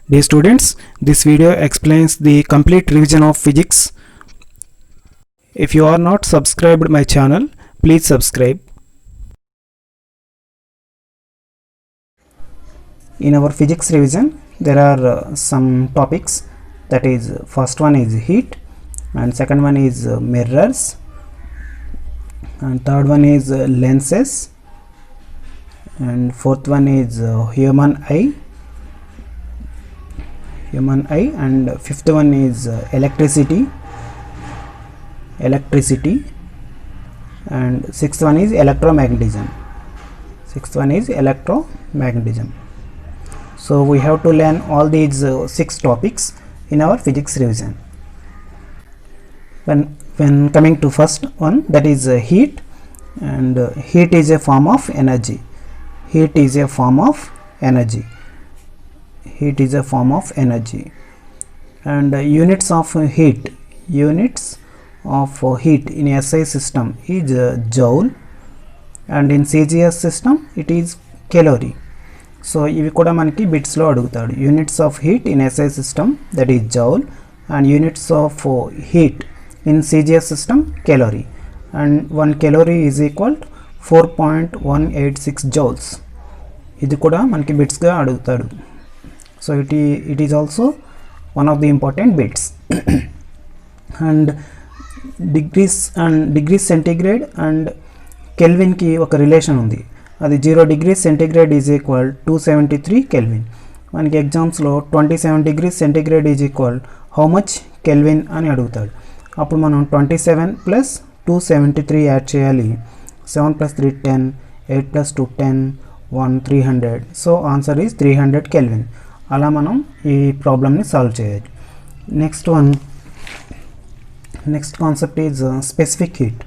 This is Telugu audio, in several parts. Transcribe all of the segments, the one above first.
Dear students, this video explains the complete revision of physics. If you are not subscribed my channel, please subscribe. In our physics revision, there are some topics. That is, first one is heat, and second one is mirrors, and third one is lenses, and fourth one is human eye, and fifth one is electricity, and sixth one is electromagnetism. So we have to learn all these 6 topics in our physics revision. When coming to first one, that is heat, and heat is a form of energy. And units of heat in SI system is joule, and in CGS system it is calorie. So ivi kuda manaki bits lo adugutadu. Units of heat in SI system, that is joule, and units of heat in CGS system, calorie, and 1 calorie is equal to 4.186 joules. ఇది కూడా మనకి బిట్స్ గా అడుగుతాడు. So it is also one of the important bits. And degrees centigrade and Kelvin కి ఒక రిలేషన్ ఉంది. అది 0 degrees centigrade is equal 273 Kelvin. మనకి ఎగ్జామ్స్ లో 27 degrees centigrade is equal how much Kelvin అని అడుగుతాడు. అప్పుడు మనం 27 plus 273 యాడ్ చేయాలి. 7 plus 3 10, 8 plus 2 10, 1 300. So answer is 300 Kelvin. అలా మనం ఈ ప్రాబ్లమ్ని సాల్వ్ చేయాలి. Next concept is specific heat.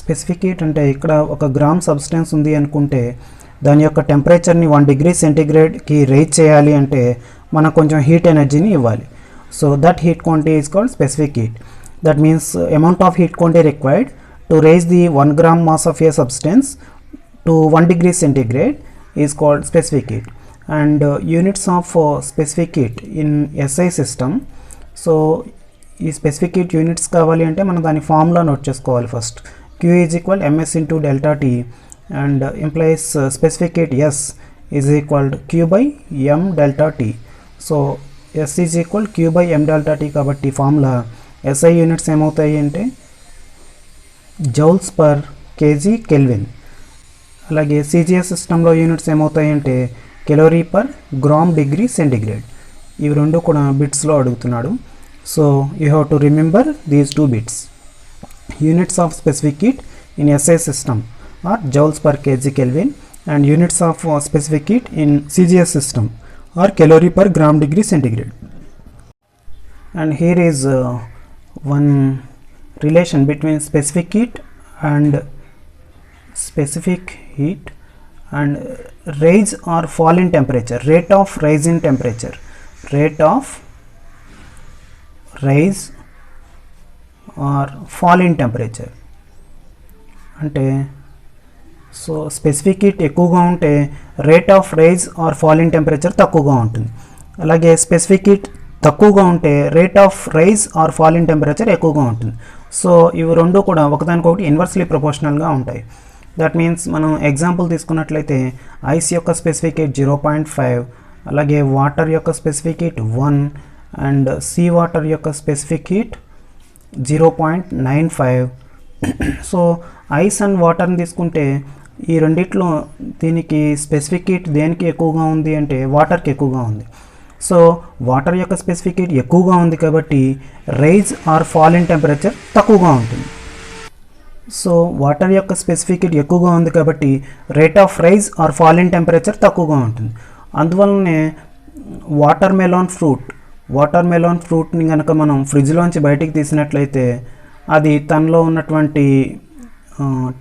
Specific heat అంటే ఇక్కడ ఒక గ్రామ్ సబ్స్టెన్స్ ఉంది అనుకుంటే దాని యొక్క టెంపరేచర్ని 1 degree centigradeకి రైజ్ చేయాలి అంటే మనకు కొంచెం హీట్ ఎనర్జీని ఇవ్వాలి. So that heat quantity is called specific heat. That means amount of heat quantity required to raise the 1 gram mass of a substance to 1 degree centigrade is called specific heat. And units of specific heat in SI system. So ఈ specific heat units కావాలి అంటే మనం దాని ఫార్ములా నోట్ చేసుకోవాలి. First Q is equal ms into delta T, and implies specific heat S is equal to Q by m delta T. So S is equal Q by m delta T కాబట్టి ఫార్ములా SI యూనిట్స్ ఏమవుతాయి అంటే జౌల్స్ పర్ కేజీ కెల్విన్. అలాగే CGS సిస్టంలో యూనిట్స్ ఏమవుతాయి అంటే calorie per gram degree centigrade. ఇవి రెండు కూడా బిట్స్లో అడుగుతున్నాడు. So you have to remember these 2 bits. Units of specific heat in SI system are joules per KG kelvin, and units of specific heat in CGS system are calorie per gram degree centigrade. And here is one relation between specific heat and rise or fall in temperature. Rate of rise in temperature. Rate of rise or fall in temperature. అంటే సో స్పెసిఫిక్ హీట్ ఎక్కువగా ఉంటే rate of rise or fall in temperature తక్కువగా ఉంటుంది. అలాగే స్పెసిఫిక్ హీట్ తక్కువగా ఉంటే rate of rise or fall in temperature ఎక్కువగా ఉంటుంది. సో ఇవి రెండు కూడా ఒకదానికొకటి ఇన్వర్స్లీ ప్రపోర్షనల్గా ఉంటాయి. దట్ మీన్స్ మనం ఎగ్జాంపుల్ తీసుకున్నట్లయితే ఐస్ యొక్క స్పెసిఫిక్ హీట్ 0.5, అలాగే వాటర్ యొక్క specific heat 1, and sea water యొక్క specific heat 0.95. So ice and వాటర్ని తీసుకుంటే ఈ రెండిట్లో దీనికి స్పెసిఫిక్ హీట్ దేనికి ఎక్కువగా ఉంది అంటే వాటర్కి ఎక్కువగా ఉంది. సో వాటర్ యొక్క స్పెసిఫిక్ హీట్ ఎక్కువగా ఉంది కాబట్టి rise or fall in temperature తక్కువగా ఉంటుంది. సో వాటర్ యొక్క స్పెసిఫిక్ హీట్ ఎక్కువగా ఉంది కాబట్టి rate of rise or fall in temperature తక్కువగా ఉంటుంది. అందువల్లనే వాటర్ మెలాన్ ఫ్రూట్ని కనుక మనం ఫ్రిడ్జ్లోంచి బయటికి తీసినట్లయితే అది తనలో ఉన్నటువంటి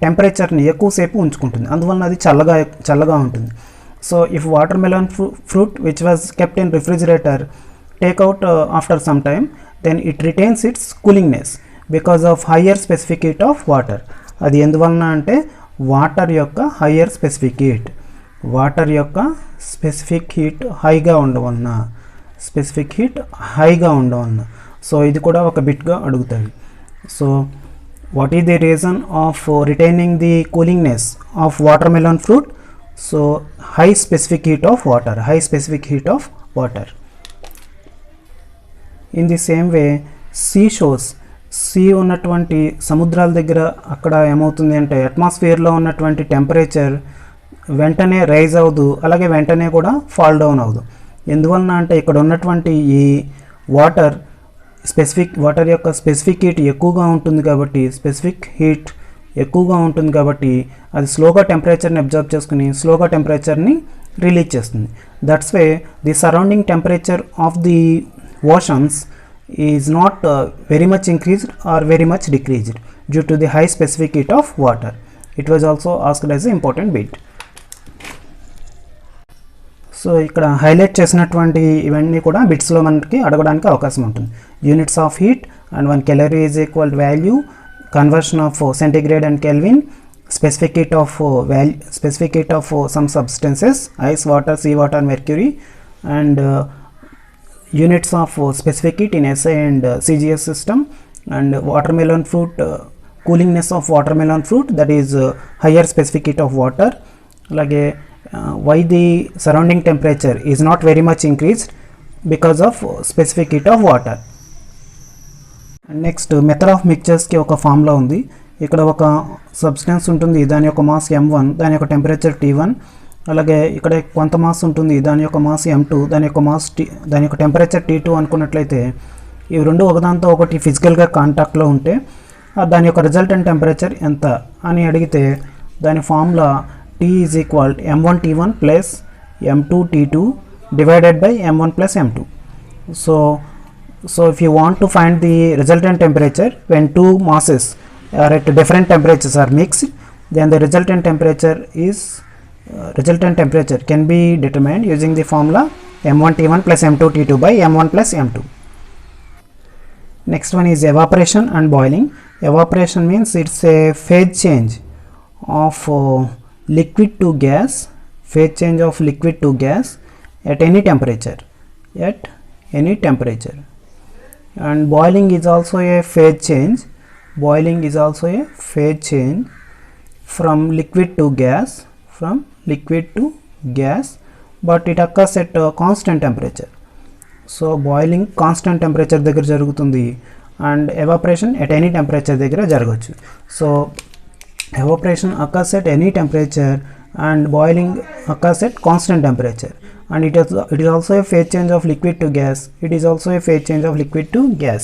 టెంపరేచర్ని ఎక్కువసేపు ఉంచుకుంటుంది. అందువలన అది చల్లగా ఉంటుంది. So if watermelon fruit which was kept in refrigerator take out after some time, then it retains its coolingness because of higher specific heat of water. అది ఎందువలన అంటే వాటర్ యొక్క హయ్యర్ స్పెసిఫిక్ హీట్, వాటర్ యొక్క స్పెసిఫిక్ హీట్ హైగా ఉండవలన, స్పెసిఫిక్ హీట్ హైగా ఉండవలన. సో ఇది కూడా ఒక బిట్గా అడుగుతాడు. So what is the reason of retaining the coolingness of watermelon fruit? So high specific heat of water, high specific heat of water. In the same way sea shores, sea ఉన్నటువంటి సముద్రాల దగ్గర అక్కడ ఏమవుతుంది అంటే అట్మాస్ఫియర్లో ఉన్నటువంటి టెంపరేచర్ వెంటనే రైజ్ అవ్వదు, అలాగే వెంటనే కూడా ఫాల్ డౌన్ అవ్వదు. ఎందువలన అంటే ఇక్కడ ఉన్నటువంటి ఈ వాటర్ యొక్క స్పెసిఫిక్ హీట్ ఎక్కువగా ఉంటుంది కాబట్టి, స్పెసిఫిక్ హీట్ ఎక్కువగా ఉంటుంది కాబట్టి అది స్లోగా టెంపరేచర్ని అబ్జర్వ్ చేసుకుని స్లోగా టెంపరేచర్ని రిలీజ్ చేస్తుంది. That's way the surrounding temperature of the oceans is not very much increased are very much decreased due to the high specific heat of water. It was also asked as a important bit. So ఇక్కడ హైలైట్ చేసినటువంటి ఇవన్నీ కూడా బిట్స్లో మనకి అడగడానికి అవకాశం ఉంటుంది. Units of heat and 1 calorie is equal value, conversion of centigrade and kelvin, specific heat of some substances, ice, water, sea water, mercury, and units of specific heat in SI and CGS system, and watermelon fruit, coolingness of watermelon fruit, that is higher specific heat of water. Alage why the surrounding temperature is not very much increased, because of specific heat of water. Next method of మిక్చర్స్కి ఒక ఫార్ములా ఉంది. ఇక్కడ ఒక సబ్స్టెన్స్ ఉంటుంది, దాని యొక్క మాస్ m1, దాని యొక్క టెంపరేచర్ T1. అలాగే ఇక్కడ కొంత మాస్ ఉంటుంది, దాని యొక్క మాస్ m2, దాని యొక్క టెంపరేచర్ T2 అనుకున్నట్లయితే ఇవి రెండు ఒకదాంతో ఒకటి ఫిజికల్గా కాంటాక్ట్లో ఉంటే దాని యొక్క రిజల్టెంట్ టెంపరేచర్ ఎంత అని అడిగితే దాని formula T is equal m1T1 plus m2T2 divided by m1 plus m2. So if you want to find the resultant temperature when two masses are at different temperatures are mixed, then the resultant temperature can be determined using the formula m1T1 plus m2T2 by m1 plus m2. Next one is evaporation and boiling. Evaporation means it's a phase change of liquid to gas, phase change of liquid to gas at any temperature, and boiling is also a phase change. Boiling is also a phase change from liquid to gas, but it occurs at a constant temperature. So boiling constant temperature దగ్గర జరుగుతుంది and evaporation at any temperature దగ్గర జరగవచ్చు. So evaporation occurs at any temperature and boiling occurs at constant temperature, and it is also a phase change of liquid to gas. It is also a phase change of liquid to gas.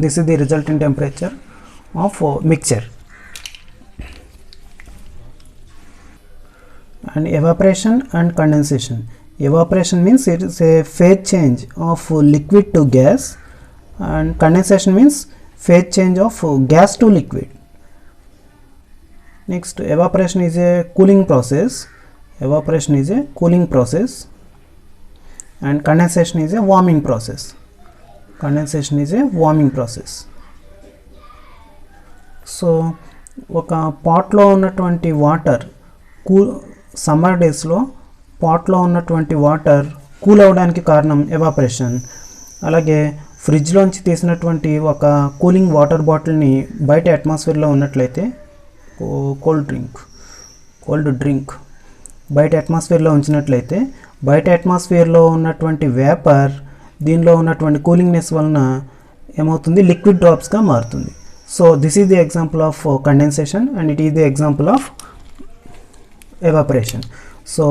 This is the resultant temperature of mixture. And evaporation and condensation. Evaporation means it is a phase change of liquid to gas, and condensation means phase change of gas to liquid. Next, evaporation is a cooling process. Evaporation is a cooling process, and condensation is a warming process. Condensation is a warming process. So ఒక పాట్లో ఉన్నటువంటి వాటర్ సమ్మర్ డేస్లో పాట్లో ఉన్నటువంటి వాటర్ కూల్ అవ్వడానికి కారణం ఎవాపరేషన్. అలాగే ఫ్రిడ్జ్లోంచి తీసినటువంటి ఒక కూలింగ్ వాటర్ బాటిల్ని బయట అట్మాస్ఫియర్లో ఉన్నట్లయితే కోల్డ్ డ్రింక్ బయట అట్మాస్ఫియర్లో ఉంచినట్లయితే బయట అట్మాస్ఫియర్లో ఉన్నటువంటి వేపర్ దీనిలో ఉన్నటువంటి కూలింగ్నెస్ వలన ఏమవుతుంది, లిక్విడ్ డ్రాప్స్గా మారుతుంది. So this is the example of condensation, and it is the example of evaporation. So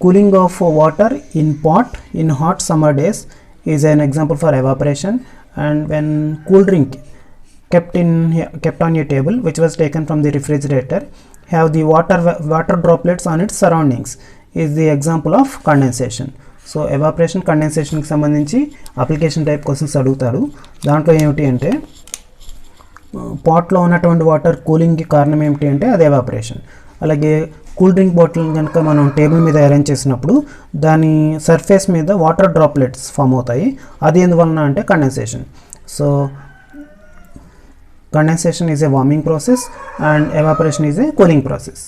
cooling of water in pot in hot summer days is an example for evaporation, and when cool drink kept on a table which was taken from the refrigerator have the water droplets on its surroundings is the example of condensation. So evaporation condensation కి సంబంధించి అప్లికేషన్ టైప్ క్వశ్చన్స్ అడుగుతాడు. దాంట్లో ఏమిటి అంటే పాట్లో ఉన్నటువంటి వాటర్ కూలింగ్కి కారణం ఏమిటి అంటే అది ఎవాపరేషన్. అలాగే కూల్ డ్రింక్ బాటిల్ కనుక మనం టేబుల్ మీద అరేంజ్ చేసినప్పుడు దాని సర్ఫేస్ మీద వాటర్ డ్రాప్లెట్స్ ఫామ్ అవుతాయి, అది ఎందువలన అంటే condensation. So condensation is a warming process and evaporation is a cooling process.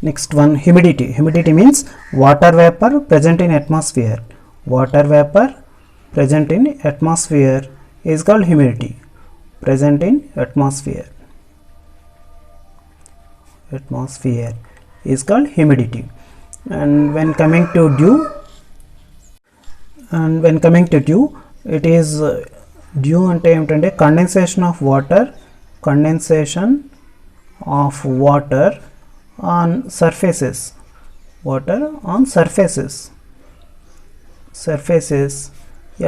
Next one, humidity. Humidity means water vapor present in atmosphere. Water vapor present in atmosphere is called humidity. Present in atmosphere. Atmosphere is called humidity. And when coming to dew, it is dew ante emtante condensation of water on surfaces. Water on surfaces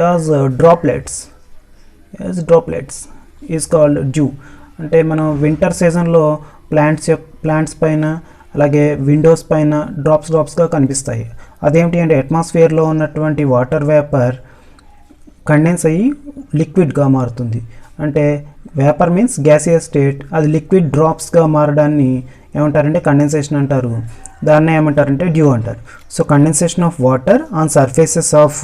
as droplets is called dew. అంటే మనం వింటర్ సీజన్లో ప్లాంట్స్ పైన అలాగే విండోస్ పైన డ్రాప్స్గా కనిపిస్తాయి. అదేమిటి అంటే అట్మాస్ఫియర్లో ఉన్నటువంటి వాటర్ వేపర్ కండెన్స్ అయ్యి లిక్విడ్గా మారుతుంది. అంటే వేపర్ మీన్స్ గ్యాసియస్ స్టేట్, అది లిక్విడ్ డ్రాప్స్గా మారడాన్ని ఏమంటారంటే కండెన్సేషన్ అంటారు. దాన్నే ఏమంటారంటే డ్యూ అంటారు. So condensation of water on surfaces of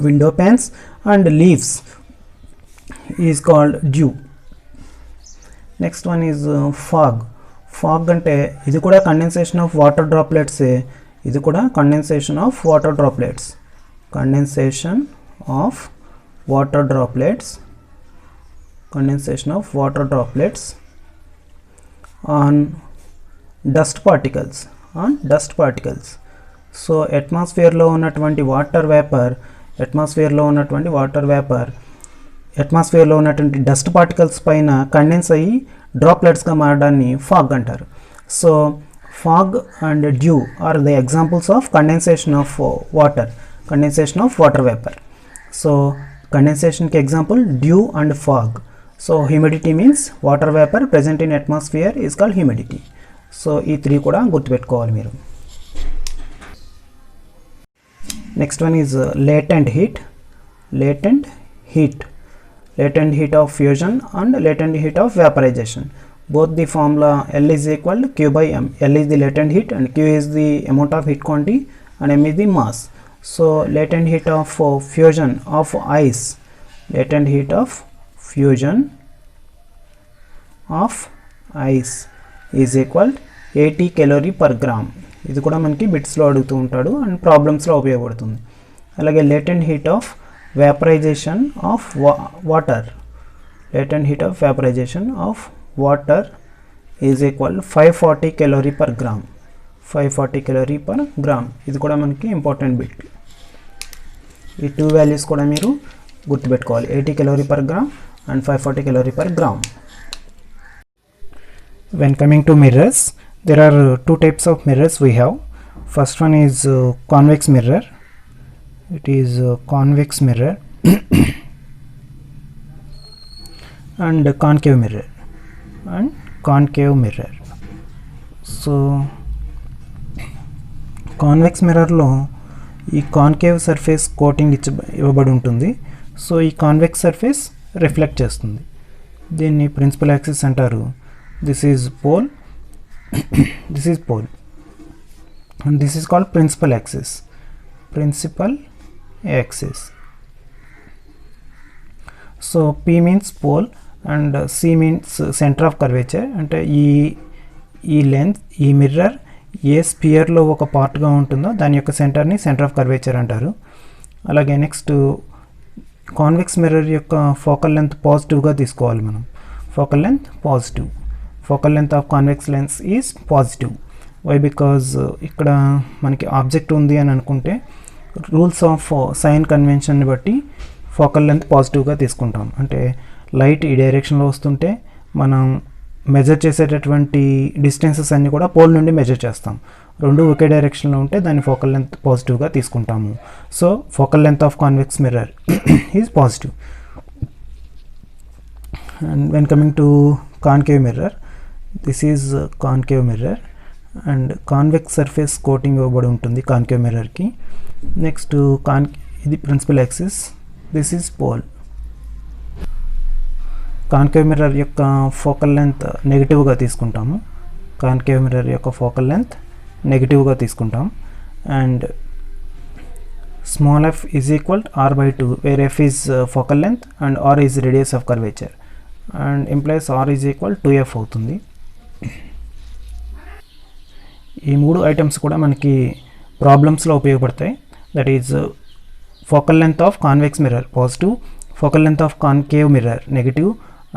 window panes and leaves is called dew. Next one is fog అంటే ఇది కూడా కండెన్సేషన్ ఆఫ్ వాటర్ డ్రాప్లెట్సే. ఇది కూడా condensation of water droplets on dust particles. So అట్మాస్ఫియర్లో ఉన్నటువంటి వాటర్ డస్ట్ పార్టికల్స్ పైన కండెన్స్ అయ్యి డ్రాప్లెట్స్గా మారడాన్ని ఫాగ్ అంటారు. So fog and due are the examples of condensation of water vapour. So కండెన్సేషన్కి example dew and fog. So humidity means water vapour present in atmosphere is called humidity. So ఈ 3 కూడా గుర్తుపెట్టుకోవాలి మీరు. Next one is latent heat of fusion and latent heat of vaporization. Both the formula L is equal to Q by M. L is the latent heat and Q is the amount of heat quantity and M is the mass. So latent heat of fusion of ice is equal 80 calorie per gram. ఇది కూడా మనకి బిట్స్లో అడుగుతూ ఉంటాడు అండ్ ప్రాబ్లమ్స్లో ఉపయోగపడుతుంది. అలాగే latent heat of vaporization of water is equal to 540 calorie per gram. ఇది కూడా మనకి ఇంపార్టెంట్ బిట్. ఈ 2 వాల్యూస్ కూడా మీరు గుర్తుపెట్టుకోవాలి, 80 calorie per gram and 540 calorie per gram. When coming to mirrors, there are 2 types of mirrors we have. First one is convex mirror. It is convex mirror and concave mirror. So convex mirror లో ఈ కాన్కేవ్ సర్ఫేస్ కోటింగ్ ఇవ్వబడి ఉంటుంది. సో ఈ కాన్వెక్స్ సర్ఫేస్ రిఫ్లెక్ట్ చేస్తుంది. దీన్ని ప్రిన్సిపల్ యాక్సిస్ అంటారు. This is pole and this is called principal axis. So P means pole and C means center of curvature. అంటే ఈ లెంత్, ఈ మిర్రర్ ఏ స్పియర్లో ఒక పార్ట్గా ఉంటుందో దాని యొక్క సెంటర్ని సెంటర్ ఆఫ్ కర్వేచర్ అంటారు. అలాగే నెక్స్ట్ కాన్వెక్స్ మిర్రర్ యొక్క ఫోకల్ లెంత్ పాజిటివ్గా తీసుకోవాలి మనం. Focal length of convex lens is positive. Why? Because ఇక్కడ మనకి ఆబ్జెక్ట్ ఉంది అని అనుకుంటే రూల్స్ ఆఫ్ సైన్ కన్వెన్షన్ని బట్టి ఫోకల్ లెంత్ పాజిటివ్గా తీసుకుంటాం. అంటే లైట్ ఈ డైరెక్షన్లో వస్తుంటే మనం మెజర్ చేసేటటువంటి డిస్టెన్సెస్ అన్నీ కూడా పోల్ నుండి మెజర్ చేస్తాం. రెండు ఒకే డైరెక్షన్లో ఉంటే దాన్ని ఫోకల్ లెంత్ పాజిటివ్గా తీసుకుంటాము. So focal length of convex mirror is positive. And when coming to concave mirror, this is concave mirror and convex surface coating ఇవ్వబడి ఉంటుంది కాన్కేవ్ మిర్రర్కి. నెక్స్ట్ ఇది principal axis, this is pole. Concave mirror యొక్క ఫోకల్ లెంత్ నెగిటివ్గా తీసుకుంటాము. And small f is equal to r by 2 where f is focal length and r is radius of curvature. And implies R is equal 2f అవుతుంది. ఈ 3 ఐటమ్స్ కూడా మనకి ప్రాబ్లమ్స్లో ఉపయోగపడతాయి. That is focal length of convex mirror positive, focal length of concave mirror negative,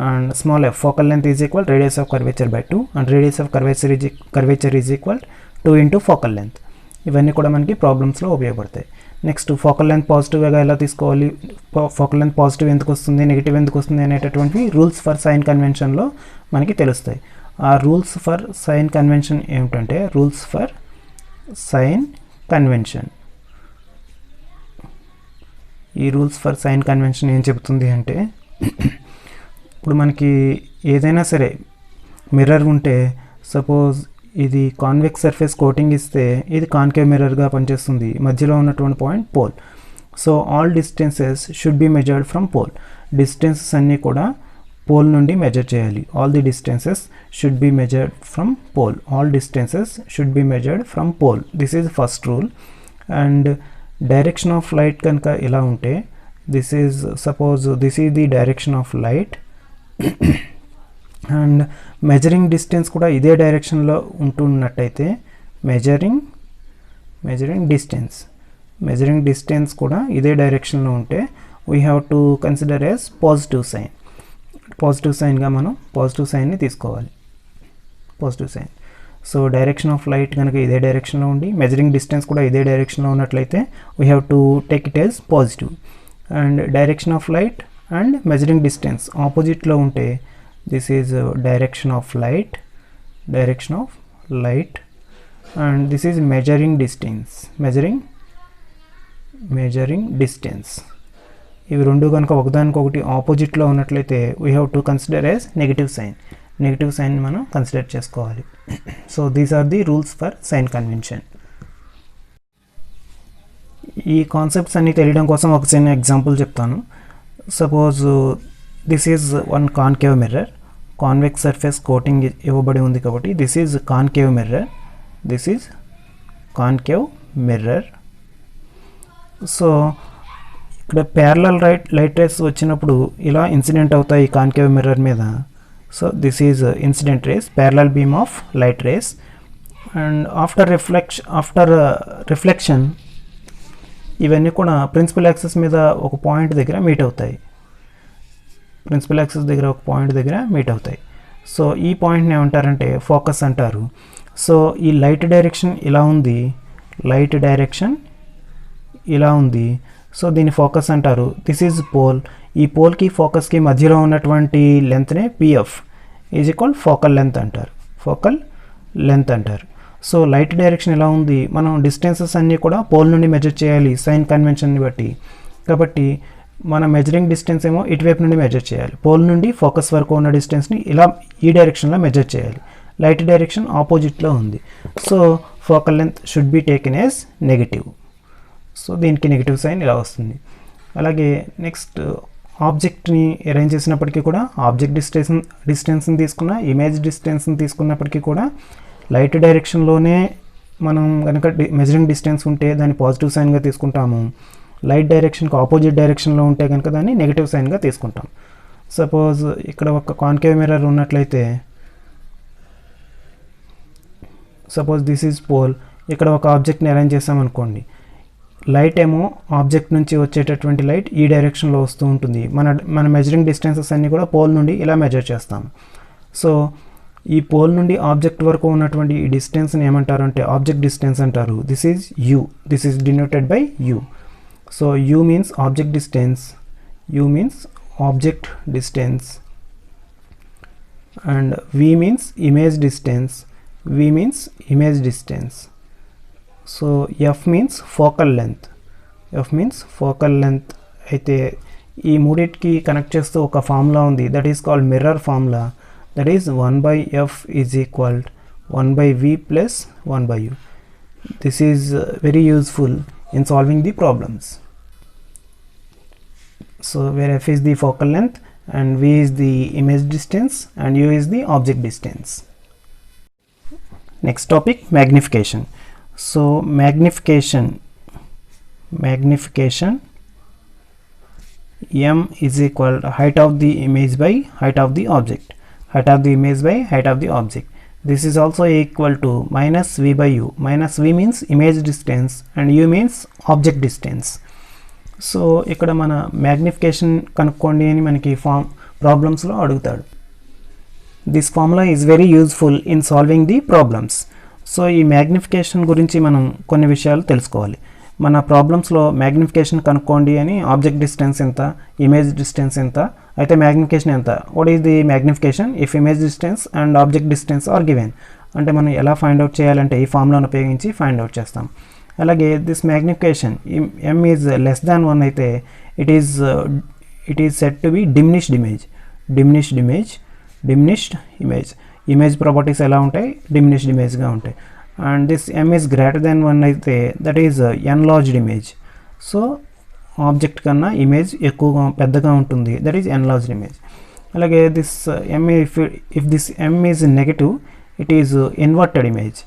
and small f focal length is equal radius of curvature by 2 and radius of curvature is equal 2 into focal length. ఇవన్నీ కూడా మనకి ప్రాబ్లమ్స్లో ఉపయోగపడతాయి. నెక్స్ట్ ఫోకల్ లెంత్ పాజిటివ్గా ఎలా తీసుకోవాలి, ఫోకల్ లెంత్ పాజిటివ్ ఎందుకు వస్తుంది, నెగిటివ్ ఎందుకు వస్తుంది అనేటటువంటి రూల్స్ ఫర్ సైన్ కన్వెన్షన్లో మనకి తెలుస్తాయి. ఆ రూల్స్ ఫర్ సైన్ కన్వెన్షన్ ఏమిటంటే రూల్స్ ఫర్ సైన్ కన్వెన్షన్. ఈ రూల్స్ ఫర్ సైన్ కన్వెన్షన్ ఏం చెబుతుంది అంటే ఇప్పుడు మనకి ఏదైనా సరే మిర్రర్ ఉంటే సపోజ్ ఇది కాన్వెక్స్ సర్ఫేస్ కోటింగ్ ఇస్తే ఇది కాన్కేవ్ మిర్రర్గా పనిచేస్తుంది, మధ్యలో ఉన్నటువంటి point pole. So all distances should be measured from pole. Distances అన్నీ కూడా పోల్ నుండి మెజర్ చేయాలి. All the distances should be measured from pole. All distances should be measured from pole. This is first rule. And direction of light కనుక ఇలా ఉంటే this is suppose this is the direction of light and measuring distance కూడా ఇదే డైరెక్షన్లో ఉంటున్నట్టయితే మెజరింగ్ డిస్టెన్స్ కూడా ఇదే డైరెక్షన్లో ఉంటే we have to consider as positive sign. Positive సైన్గా మనం పాజిటివ్ సైన్ని తీసుకోవాలి. Positive sign. So direction of light కనుక ఇదే డైరెక్షన్లో ఉండి మెజరింగ్ డిస్టెన్స్ కూడా ఇదే డైరెక్షన్లో ఉన్నట్లయితే we have to take it as positive. And direction of light and measuring distance ఆపోజిట్లో ఉంటే this is direction of light and this is measuring distance. ఇవి రెండు కనుక ఒకదానికొకటి ఆపోజిట్లో ఉన్నట్లయితే we have to consider as negative sign మనం కన్సిడర్ చేసుకోవాలి. So these are the rules for sign convention. ఈ కాన్సెప్ట్స్ అన్నీ తెలియడం కోసం ఒక చిన్న ఎగ్జాంపుల్ చెప్తాను. Suppose this is one concave mirror, convex surface coating ఇవ్వబడి ఉంది కాబట్టి this is concave mirror. So ఇక్కడ ప్యారలల్ లైట్ రేస్ వచ్చినప్పుడు ఇలా ఇన్సిడెంట్ అవుతాయి కాన్కేవ్ మిర్రర్ మీద. So this is incident rays, parallel beam of light rays. And after reflection ఇవన్నీ కూడా ప్రిన్సిపల్ యాక్సిస్ మీద ఒక పాయింట్ దగ్గర మీట్ అవుతాయి. సో ఈ పాయింట్ని ఏమంటారంటే ఫోకస్ అంటారు. సో ఈ లైట్ డైరెక్షన్ ఇలా ఉంది. సో దీన్ని ఫోకస్ అంటారు. This is pole. ఈ పోల్కి ఫోకస్కి మధ్యలో ఉన్నటువంటి లెంత్నే PF is equal focal length అంటారు. సో లైట్ డైరెక్షన్ ఎలా ఉంది, మనం డిస్టెన్సెస్ అన్నీ కూడా పోల్ నుండి మెజర్ చేయాలి సైన్ కన్వెన్షన్ని బట్టి. కాబట్టి మన మెజరింగ్ డిస్టెన్స్ ఏమో ఇటువైపు నుండి మెజర్ చేయాలి. పోల్ నుండి ఫోకస్ వరకు ఉన్న డిస్టెన్స్ని ఇలా ఈ డైరెక్షన్లో మెజర్ చేయాలి. లైట్ డైరెక్షన్ ఆపోజిట్లో ఉంది. So focal length should be taken as negative. So దీనికి నెగిటివ్ సైన్ ఇలా వస్తుంది. అలాగే నెక్స్ట్ ఆబ్జెక్ట్ని అరేంజ్ చేసినప్పటికీ కూడా ఆబ్జెక్ట్ డిస్టెన్స్ని తీసుకున్న ఇమేజ్ డిస్టెన్స్ని తీసుకున్నప్పటికీ కూడా లైట్ డైరెక్షన్లోనే మనం కనుక మెజరింగ్ డిస్టెన్స్ ఉంటే దాన్ని పాజిటివ్ సైన్గా తీసుకుంటాము. లైట్ డైరెక్షన్కి ఆపోజిట్ డైరెక్షన్లో ఉంటే కనుక దాన్ని నెగిటివ్ సైన్గా తీసుకుంటాం. సపోజ్ ఇక్కడ ఒక కాన్కేవ్ మిర్రర్ ఉన్నట్లయితే సపోజ్ దిస్ ఈజ్ పోల్, ఇక్కడ ఒక ఆబ్జెక్ట్ని అరేంజ్ చేసామనుకోండి. లైట్ ఏమో ఆబ్జెక్ట్ నుంచి వచ్చేటటువంటి లైట్ ఈ డైరెక్షన్లో వస్తూ ఉంటుంది. మన మెజరింగ్ డిస్టెన్సెస్ అన్నీ కూడా పోల్ నుండి ఇలా మెజర్ చేస్తాం. సో ఈ పోల్ నుండి ఆబ్జెక్ట్ వరకు ఉన్నటువంటి ఈ డిస్టెన్స్ని ఏమంటారు అంటే ఆబ్జెక్ట్ డిస్టెన్స్ అంటారు. This is you. This is denoted by you. So you means object distance and v means image distance. So f means focal length. అయితే ఈ మూడింటికి కనెక్ట్ చేస్తూ ఒక ఫార్ములా ఉంది, that is called mirror formula. That is 1/f is equal 1/v plus 1/u. This is very useful in solving the problems. So where f is the focal length and v is the image distance and u is the object distance. Next topic, magnification. So magnification m is equal to height of the image by height of the object, height of the image by height of the object. This is also equal to minus v by u. Minus v means image distance and u means object distance. So ఇక్కడ మన మ్యాగ్నిఫికేషన్ కనుక్కోండి అని మనకి ప్రాబ్లమ్స్లో అడుగుతాడు. This formula is very useful in solving the problems. So ఈ మ్యాగ్నిఫికేషన్ గురించి మనం కొన్ని విషయాలు తెలుసుకోవాలి. మన ప్రాబ్లమ్స్లో మ్యాగ్నిఫికేషన్ కనుక్కోండి అని ఆబ్జెక్ట్ డిస్టెన్స్ ఎంత, ఇమేజ్ డిస్టెన్స్ ఎంత, అయితే మ్యాగ్నిఫికేషన్ ఎంత, what is the magnification if image distance and object distance are given అంటే మనం ఎలా ఫైండ్ అవుట్ చేయాలంటే ఈ ఫార్ములాను ఉపయోగించి ఫైండ్ అవుట్ చేస్తాం. అలాగే this magnification m is less దాన్ 1 అయితే it is set to be diminished image. Image properties ఎలా ఉంటాయి, డిమినిష్డ్ ఇమేజ్గా ఉంటాయి. And this m is greater than 1 అయితే that is enlarged image. So object కన్నా ఇమేజ్ ఎక్కువగా పెద్దగా ఉంటుంది, దట్ ఈజ్ ఎన్లార్జ్డ్ ఇమేజ్. అలాగే this m if this m is negative it is inverted image.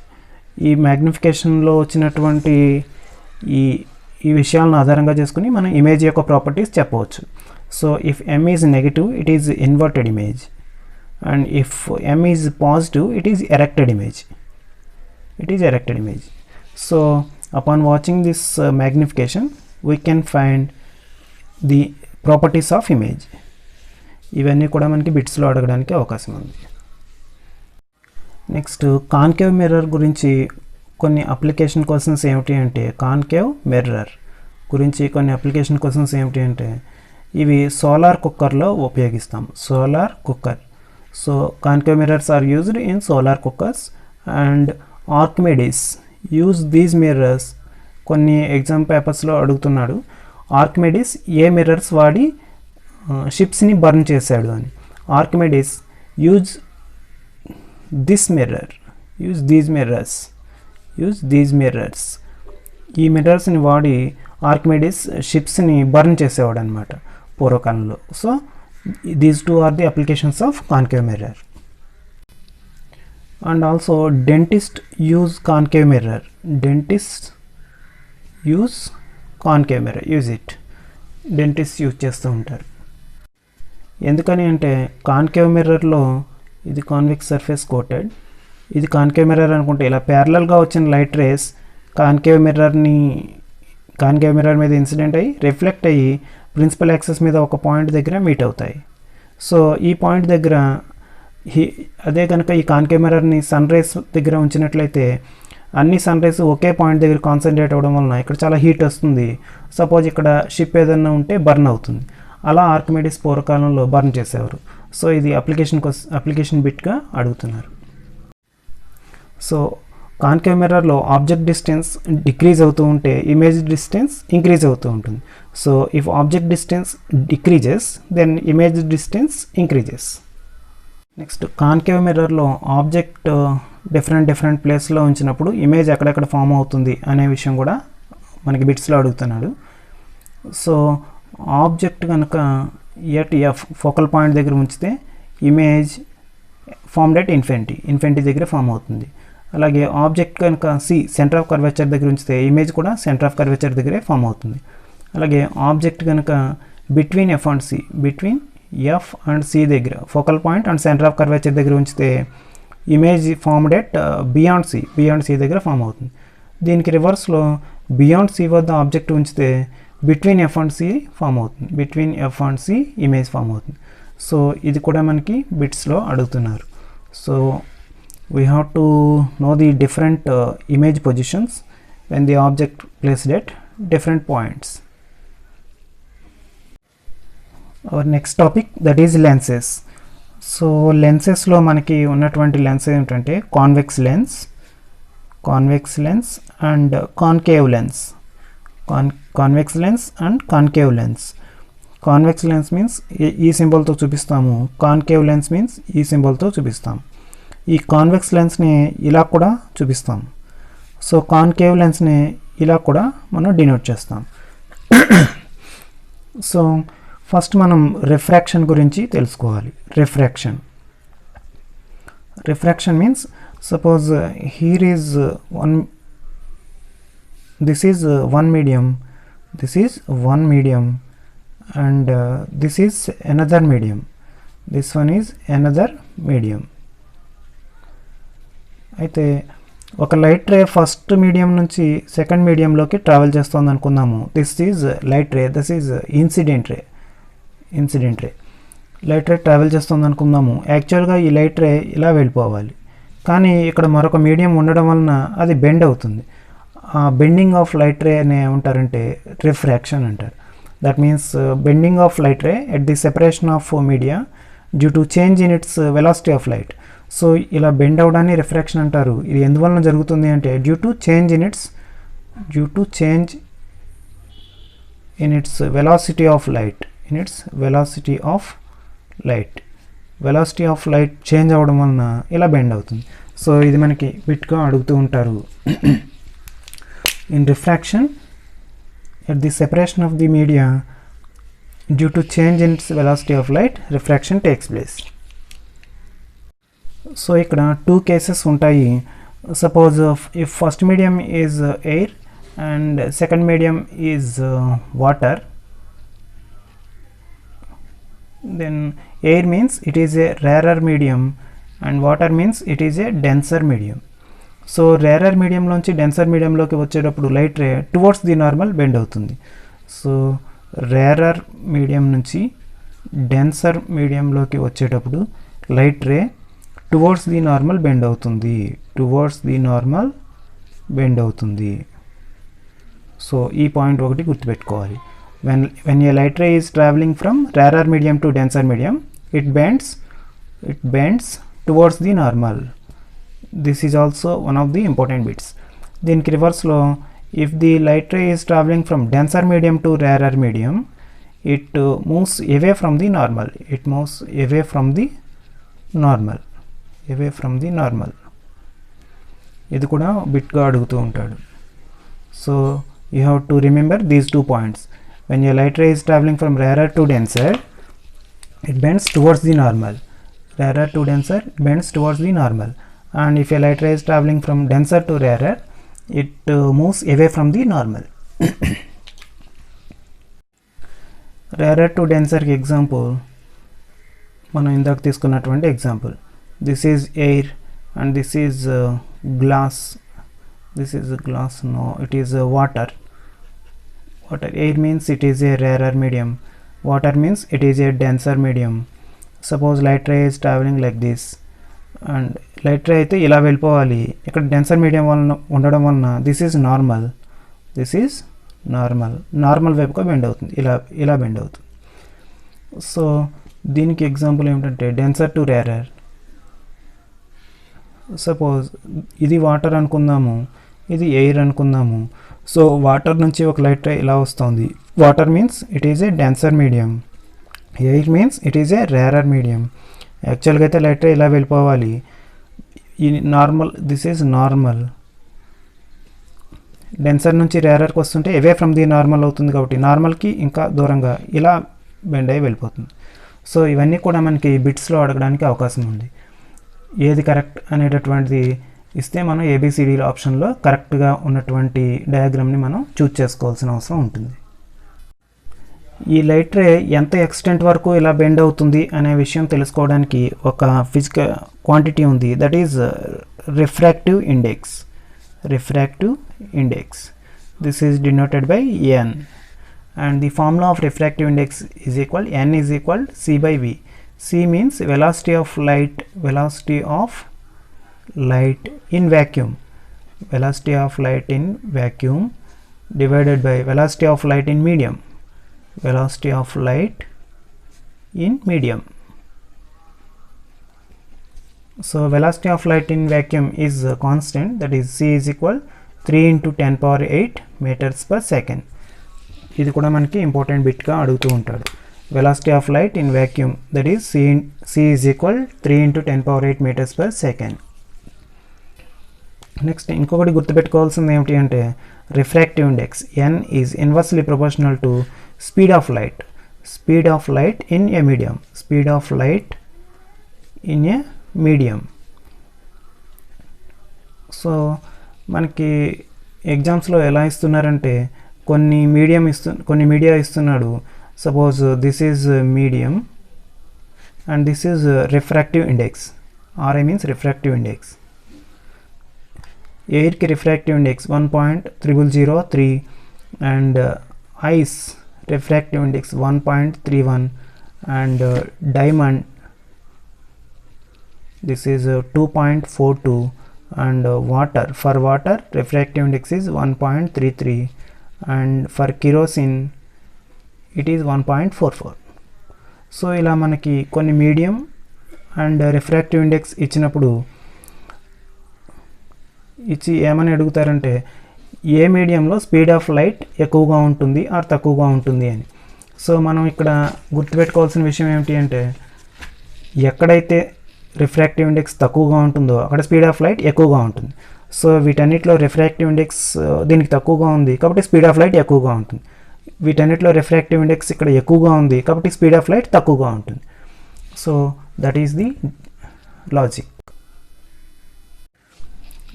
ఈ మ్యాగ్నిఫికేషన్లో వచ్చినటువంటి ఈ విషయాలను ఆధారంగా చేసుకుని మనం ఇమేజ్ యొక్క ప్రాపర్టీస్ చెప్పవచ్చు. So if m is negative it is inverted image and if m is positive it is erected image. So upon watching this magnification we can find the properties of image. ఇవన్నీ కూడా మనకి బిట్స్లో అడగడానికి అవకాశం ఉంది. నెక్స్ట్ కాన్కేవ్ మిర్రర్ గురించి కొన్ని అప్లికేషన్ క్వశ్చన్స్ ఏమిటి అంటే, కాన్కేవ్ మిర్రర్ గురించి కొన్ని అప్లికేషన్ క్వశ్చన్స్ ఏమిటి అంటే, ఇవి సోలార్ కుక్కర్లో ఉపయోగిస్తాం. Solar cooker. So concave mirrors are used in solar cookers and Archimedes use these mirrors. కొన్ని ఎగ్జామ్ పేపర్స్లో అడుగుతున్నాడు ఆర్కిమెడిస్ ఏ మిర్రర్స్ వాడి షిప్స్ని బర్న్ చేశాడు అని. Archimedes use these mirrors. ఈ మిర్రర్స్ని వాడి ఆర్కిమెడిస్ షిప్స్ని బర్న్ చేసేవాడు అనమాట పూర్వకాలంలో. So these two are the applications of concave mirror. And also dentists use concave mirror. use it. Dentists use చేస్తూ ఉంటారు. ఎందుకని అంటే కాన్కేవ్ మిర్రర్లో ఇది కాన్వెక్స్ సర్ఫేస్ కోటెడ్, ఇది కాన్కేవ్ మిర్రర్ అనుకుంటే ఇలా ప్యారలల్గా వచ్చిన లైట్ రేస్ కాన్కేవ్ మిర్రర్ మీద ఇన్సిడెంట్ అయ్యి రిఫ్లెక్ట్ అయ్యి ప్రిన్సిపల్ యాక్సెస్ మీద ఒక పాయింట్ దగ్గర మీట్ అవుతాయి. సో ఈ పాయింట్ దగ్గర అదే కనుక ఈ కాన్కేవ్ మిర్రర్ని సన్ రేస్ దగ్గర ఉంచినట్లయితే అన్ని సన్ రేస్ ఒకే పాయింట్ దగ్గర కాన్సన్ట్రేట్ అవ్వడం వలన ఇక్కడ చాలా హీట్ వస్తుంది. సపోజ్ ఇక్కడ షిప్ ఏదైనా ఉంటే బర్న్ అవుతుంది. అలా ఆర్కిమెడిస్ పూర్వకాలంలో బర్న్ చేసేవారు. సో ఇది అప్లికేషన్ బిట్గా అడుగుతున్నారు. సో కాన్కేవ్ మిర్రర్లో ఆబ్జెక్ట్ డిస్టెన్స్ డిక్రీజ్ అవుతూ ఉంటే ఇమేజ్ డిస్టెన్స్ ఇంక్రీజ్ అవుతూ ఉంటుంది. So if object distance decreases then image distance increases. Next concave మిర్రర్లో ఆబ్జెక్ట్ డిఫరెంట్ ప్లేస్లో ఉంచినప్పుడు ఇమేజ్ ఎక్కడెక్కడ ఫామ్ అవుతుంది అనే విషయం కూడా మనకి బిట్స్లో అడుగుతున్నాడు. సో ఆబ్జెక్ట్ కనుక ఎట్ ఎఫ్ ఫోకల్ పాయింట్ దగ్గర ఉంచితే ఇమేజ్ ఫార్మ్డ్ ఎట్ ఇన్ఫినిటీ దగ్గర ఫామ్ అవుతుంది. అలాగే ఆబ్జెక్ట్ కనుక సి సెంటర్ ఆఫ్ కర్వేచర్ దగ్గర ఉంచితే ఇమేజ్ కూడా సెంటర్ ఆఫ్ కర్వేచర్ దగ్గరే ఫామ్ అవుతుంది. అలాగే ఆబ్జెక్ట్ కనుక బిట్వీన్ ఎఫ్ అండ్ సి దగ్గర focal point and centre of curvature దగ్గర ఉంచితే image formed at beyond C దగ్గర ఫామ్ అవుతుంది. దీనికి రివర్స్లో బియాండ్ సి వద్ద ఆబ్జెక్ట్ ఉంచితే between F and C form అవుతుంది. ఇమేజ్ ఫామ్ అవుతుంది. సో ఇది కూడా మనకి బిట్స్లో అడుగుతున్నారు. So we have to know the different image positions when the object placed at different points. Our next topic that is lenses. So లెన్సెస్లో మనకి ఉన్నటువంటి లెన్స్ ఏంటంటే convex lens and concave lens. Convex lens and concave lens. Convex lens means ఈ సింబల్తో చూపిస్తాము, కాన్కేవ్ లెన్స్ మీన్స్ ఈ సింబల్తో చూపిస్తాం. ఈ కాన్వెక్స్ లెన్స్ని ఇలా కూడా చూపిస్తాం. సో కాన్కేవ్ లెన్స్ని ఇలా కూడా మనం డినోట్ చేస్తాం. సో ఫస్ట్ మనం రిఫ్రాక్షన్ గురించి తెలుసుకోవాలి. Refraction means suppose here is this is one medium and this is another medium. This one is another medium. అయితే ఒక లైట్ రే ఫస్ట్ మీడియం నుంచి సెకండ్ మీడియంలోకి ట్రావెల్ చేస్తుంది అనుకుందాము. This is light ray, this is incident ray. Light ray travel చేస్తుంది అనుకుందాము. యాక్చువల్గా ఈ లైట్ రే ఇలా వెళ్ళిపోవాలి, కానీ ఇక్కడ మరొక మీడియం ఉండడం వలన అది బెండ్ అవుతుంది. బెండింగ్ ఆఫ్ లైట్ రే అని ఏమంటారంటే రిఫ్రాక్షన్ అంటారు. That means bending of light ray at the separation of media due to change in it's velocity of light. So ఇలా బెండ్ అవడాన్ని రిఫ్రాక్షన్ అంటారు. ఇది ఎందువలన జరుగుతుంది అంటే due to change in it's velocity of light, velocity of light change అవ్వడం వలన ఇలా బెండ్ అవుతుంది. సో ఇది మనకి బిట్గా అడుగుతూ ఉంటారు. In refraction at the separation of the media due to change in it's velocity of light refraction takes place. So ఇక్కడ టూ కేసెస్ ఉంటాయి. Suppose if first medium is air and second medium is water, then air means it is a rarer medium and water means it is a denser medium. So rarer మీడియంలోంచి డెన్సర్ మీడియంలోకి వచ్చేటప్పుడు light ray towards the normal bend అవుతుంది. సో రేరర్ మీడియం నుంచి డెన్సర్ మీడియంలోకి వచ్చేటప్పుడు light ray towards the normal bend అవుతుంది. సో ఈ పాయింట్ ఒకటి గుర్తుపెట్టుకోవాలి. when a light ray is traveling from rarer medium to denser medium, it bends towards the normal. This is also one of the important bits. దీనికి రివర్స్లో if the light ray is traveling from denser medium to rarer medium, it moves away from the normal. ఇది కూడా బిట్గా అడుగుతూ ఉంటాడు. So you have to remember these 2 points. When a light ray is traveling from rarer to denser, it bends towards the normal. And if a light ray is traveling from denser to rarer, it moves away from the normal. Rarer to denser కి ఎగ్జాంపుల్ మనం ఇందాక తీసుకున్నటువంటి example. This is air and this is glass. No, it is water. Air means it is a rarer medium, water means it is a denser medium. Suppose light ray is traveling like this and light ray అయితే ఇలా వెళ్ళిపోవాలి. ఇక్కడ డెన్సర్ మీడియం వలన ఉండడం వలన దిస్ ఈజ్ నార్మల్ వైపుగా బెండ్ అవుతుంది, ఇలా బెండ్ అవుతుంది. సో దీనికి ఎగ్జాంపుల్ ఏమిటంటే డెన్సర్ టు రేరర్. సపోజ్ ఇది వాటర్ అనుకుందాము, ఇది ఎయిర్ అనుకుందాము. సో వాటర్ నుంచి ఒక లైట్ రే ఇలా వస్తుంది. Water means it is a denser medium, air means it is a rarer medium. యాక్చువల్గా అయితే లైట్ రే ఇలా వెళ్ళిపోవాలి. ఈ దిస్ ఈజ్ నార్మల్. డెన్సర్ నుంచి రేరర్కి వస్తుంటే అవే ఫ్రమ్ ది నార్మల్ అవుతుంది, కాబట్టి నార్మల్కి ఇంకా దూరంగా ఇలా బెండ్ అయ్యి వెళ్ళిపోతుంది. సో ఇవన్నీ కూడా మనకి బిట్స్లో అడగడానికి అవకాశం ఉంది. ఏది కరెక్ట్ అనేటటువంటిది ఇస్తే మనం ఏబిసిడి ఆప్షన్లో కరెక్ట్గా ఉన్నటువంటి డయాగ్రామ్ని మనం చూజ్ చేసుకోవాల్సిన అవసరం ఉంటుంది. ఈ లైట్ రే ఎంత ఎక్స్టెంట్ వరకు ఇలా బెండ్ అవుతుంది అనే విషయం తెలుసుకోవడానికి ఒక ఫిజికల్ క్వాంటిటీ ఉంది. That is refractive index. This is denoted by n, and the formula of refractive index is equal n is equal c by v. C means velocity of light in vacuum, divided by velocity of light in medium, So velocity of light in vacuum is constant, that is c is equal 3 into 10 power 8 meters per second. ఇది కూడా మనకి ఇంపార్టెంట్ బిట్గా అడుగుతూ ఉంటాడు. Velocity of light in vacuum, that is c is equal 3 into 10 power 8 meters per second. Next ఇంకొకటి గుర్తుపెట్టుకోవాల్సింది ఏమిటి అంటే refractive index n is inversely proportional to speed of light in a medium. So మనకి ఎగ్జామ్స్లో ఎలా ఇస్తున్నారంటే కొన్ని మీడియా ఇస్తున్నాడు, suppose this is medium and this is refractive index. RI means refractive index. Air ki refractive index 1.003 and ice refractive index 1.31 and diamond this is 2.42 and water, for water refractive index is 1.33 and for kerosene it is 1.44. So ఇలా మనకి కొన్ని మీడియం అండ్ రిఫ్రాక్టివ్ ఇండెక్స్ ఇచ్చినప్పుడు ఇచ్చి ఏమని అడుగుతారంటే ఏ మీడియంలో స్పీడ్ ఆఫ్ లైట్ ఎక్కువగా ఉంటుంది ఆర్ తక్కువగా ఉంటుంది అని. సో మనం ఇక్కడ గుర్తుపెట్టుకోవాల్సిన విషయం ఏమిటి అంటే ఎక్కడైతే రిఫ్రాక్టివ్ ఇండెక్స్ తక్కువగా ఉంటుందో అక్కడ స్పీడ్ ఆఫ్ లైట్ ఎక్కువగా ఉంటుంది. సో వీటన్నిటిలో రిఫ్రాక్టివ్ ఇండెక్స్ దీనికి తక్కువగా ఉంది కాబట్టి స్పీడ్ ఆఫ్ లైట్ ఎక్కువగా ఉంటుంది. వీటన్నిటిలో రిఫ్రాక్టివ్ ఇండెక్స్ ఇక్కడ ఎక్కువగా ఉంది కాబట్టి స్పీడ్ ఆఫ్ లైట్ తక్కువగా ఉంటుంది. So that is the logic.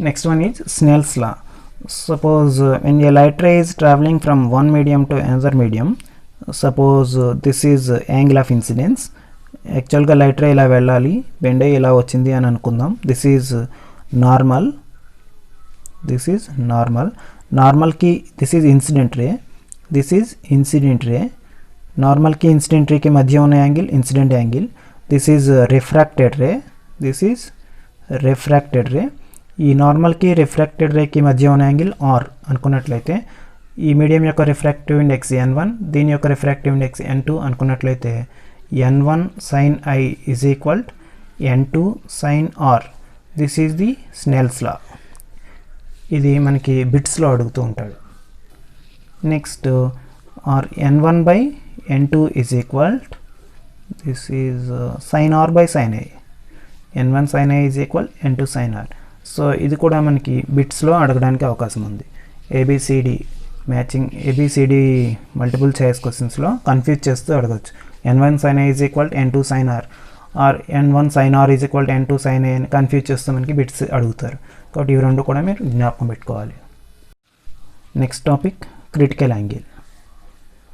Next one is Snell's law. Suppose when a light ray is traveling from one medium to another medium, suppose this is angle of incidence. యాక్చువల్గా లైట్ రే ఇలా వెళ్ళాలి, బెండ్ అయ్యి ఇలా వచ్చింది అని అనుకుందాం. This is normal, this is normal. నార్మల్కి this is incident ray, this is incident ray. నార్మల్కి ఇన్సిడెంట్ రేకి మధ్య ఉన్న angle incident angle. This is refracted ray, this is refracted ray. ఈ నార్మల్కి రిఫ్రాక్టెడ్ రేకి మధ్య ఉన్న యాంగిల్ ఆర్ అనుకున్నట్లయితే ఈ మీడియం యొక్క రిఫ్రాక్టివ్ ఇండెక్స్ n1, దీని యొక్క రిఫ్రాక్టివ్ ఇండెక్స్ n2 అనుకున్నట్లయితే n1 sin I is equal to n2 sin R. This is the Snell's law. ఇది మనకి బిట్స్లో అడుగుతూ ఉంటాడు. Next R n1 by n2 is equal to this is sin R by sin I. n1 sin I is equal n2 sin R. సో ఇది కూడా మనకి బిట్స్లో అడగడానికి అవకాశం ఉంది. ABCD matching, ABCD multiple choice క్వశ్చన్స్లో కన్ఫ్యూజ్ చేస్తూ అడగచ్చు. n1 sin I is equal to n2 sin R or n1 sin R is equal to n2 sin I అని కన్ఫ్యూజ్ చేస్తూ మనకి బిట్స్ అడుగుతారు. కాబట్టి ఇవి రెండు కూడా మీరు జ్ఞాపకం పెట్టుకోవాలి. Next topic critical angle.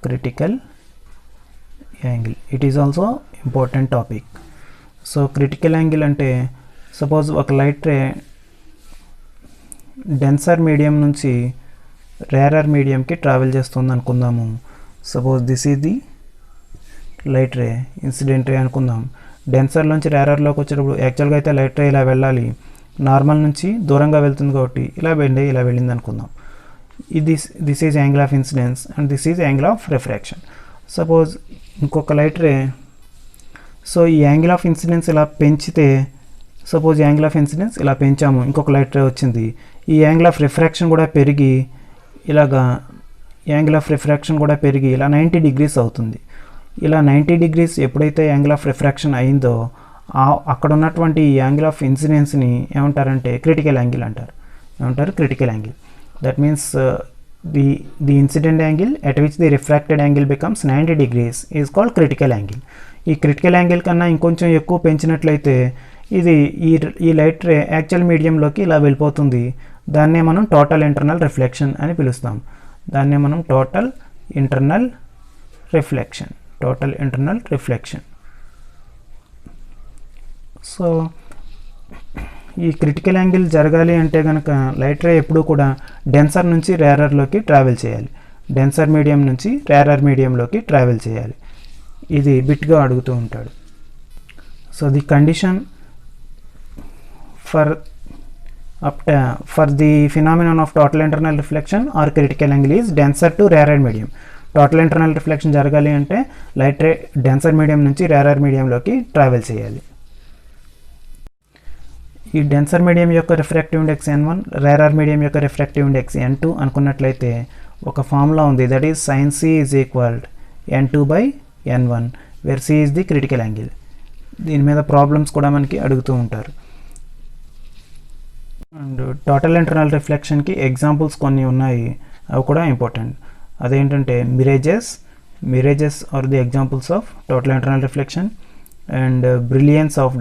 Critical angle it is also important topic. So critical angle అంటే సపోజ్ ఒక లైట్ రే డెన్సర్ మీడియం నుంచి రేరర్ మీడియంకి ట్రావెల్ చేస్తుంది అనుకుందాము. Suppose this is the light ray, incident ray అనుకుందాం. డెన్సర్ నుంచి రేరర్లోకి వచ్చేటప్పుడు యాక్చువల్గా అయితే లైట్ రే ఇలా వెళ్ళాలి, నార్మల్ నుంచి దూరంగా వెళ్తుంది కాబట్టి ఇలా ఇలా వెళ్ళింది అనుకుందాం. This is angle of incidence and this is angle of refraction. Suppose ఇంకొక లైట్ రే, సో ఈ యాంగిల్ ఆఫ్ ఇన్సిడెన్స్ ఇలా పెంచితే, సపోజ్ యాంగిల్ ఆఫ్ ఇన్సిడెన్స్ ఇలా పెంచాము, ఇంకొక లైట్ రే వచ్చింది, ఈ యాంగిల్ ఆఫ్ రిఫ్రాక్షన్ కూడా పెరిగి ఇలాగా యాంగిల్ ఆఫ్ రిఫ్రాక్షన్ కూడా పెరిగి ఇలా 90 degrees అవుతుంది. ఇలా 90 degrees ఎప్పుడైతే యాంగిల్ ఆఫ్ రిఫ్రాక్షన్ అయిందో అక్కడ ఉన్నటువంటి యాంగిల్ ఆఫ్ ఇన్సిడెన్స్ని ఏమంటారంటే క్రిటికల్ యాంగిల్ అంటారు. ఏమంటారు? Critical angle. That means the incident angle at which the refracted angle becomes 90 degrees is called critical angle. ఈ క్రిటికల్ యాంగిల్ కన్నా ఇంకొంచెం ఎక్కువ పెంచినట్లయితే ఇది ఈ లైట్ రే యాక్చువల్ మీడియంలోకి ఇలా వెళ్ళిపోతుంది. దాన్నే మనం టోటల్ ఇంటర్నల్ రిఫ్లెక్షన్ అని పిలుస్తాం. దాన్నే మనం total internal reflection, total internal reflection. So ఈ క్రిటికల్ యాంగిల్ జరగాలి అంటే కనుక లైట్ రే ఎప్పుడూ కూడా డెన్సర్ నుంచి రేరర్లోకి ట్రావెల్ చేయాలి, డెన్సర్ మీడియం నుంచి రేరర్ మీడియంలోకి ట్రావెల్ చేయాలి. ఇది బిట్గా అడుగుతూ ఉంటాడు. So the condition for the phenomenon of total internal reflection or critical angle is denser to rarer medium. Total internal reflection జరగాలి అంటే లైట్ రే డెన్సర్ మీడియం నుంచి రేరర్ మీడియంలోకి ట్రావెల్ చేయాలి. ఈ డెన్సర్ మీడియం యొక్క refractive index n1, rarer medium యొక్క రిఫ్రాక్టివ్ ఇండెక్స్ n2 అనుకున్నట్లయితే ఒక ఫార్ములా ఉంది, that is sin c is equal n2 by n1 where c is the critical angle. దీని మీద ప్రాబ్లమ్స్ కూడా మనకి అడుగుతూ ఉంటారు. అండ్ టోటల్ ఇంటర్నల్ రిఫ్లెక్షన్కి ఎగ్జాంపుల్స్ కొన్ని ఉన్నాయి, అవి కూడా ఇంపార్టెంట్. అదేంటంటే mirages are the examples of total internal reflection. And brilliance of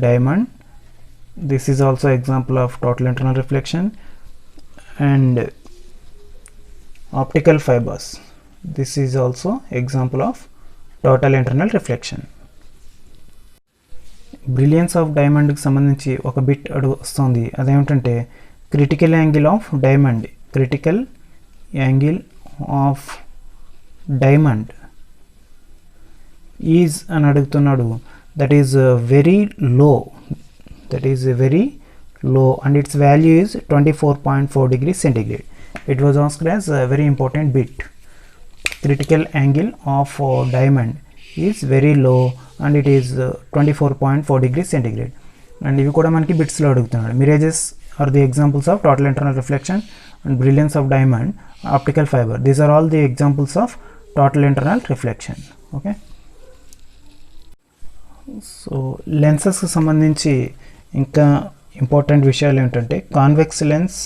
diamond, this is also example of total internal reflection. And optical fibers. This is also example of total internal reflection. Brilliance of డైమండ్కి సంబంధించి ఒక బిట్ అడుగు వస్తుంది. అదేమిటంటే critical angle of diamond, critical angle of diamond is అని అడుగుతున్నాడు. That is very low, that is very low and its value is 24.4 degrees centigrade. It was asked as a very important bit. Critical angle of diamond is very low and it is 24.4 degrees centigrade. And ఇవి కూడా మనకి బిట్స్ లో అడుగుతున్నాడు. Mirages are the examples of total internal reflection and brilliance of diamond, optical fiber. These are all the examples of total internal reflection. Okay. So లెన్సెస్కి సంబంధించి ఇంకా ఇంపార్టెంట్ విషయాలు ఏంటంటే convex lens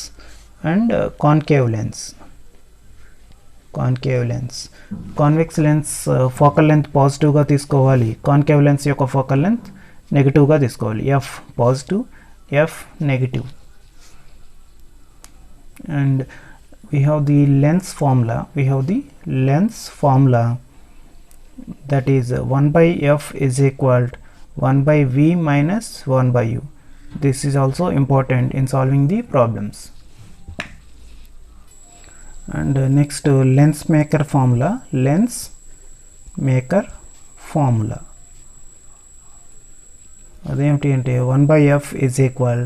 and concave lens. Convex lens focal length పాజిటివ్గా తీసుకోవాలి, కాన్కేవ్ లెన్స్ యొక్క ఫోకల్ లెంత్ నెగిటివ్గా తీసుకోవాలి. F positive, F negative. And we have the lens formula, that is 1 by f is equal to 1 by v minus 1 by u. This is also important in solving the problems. And next lens maker formula. అదేమిటి అంటే 1 by f is equal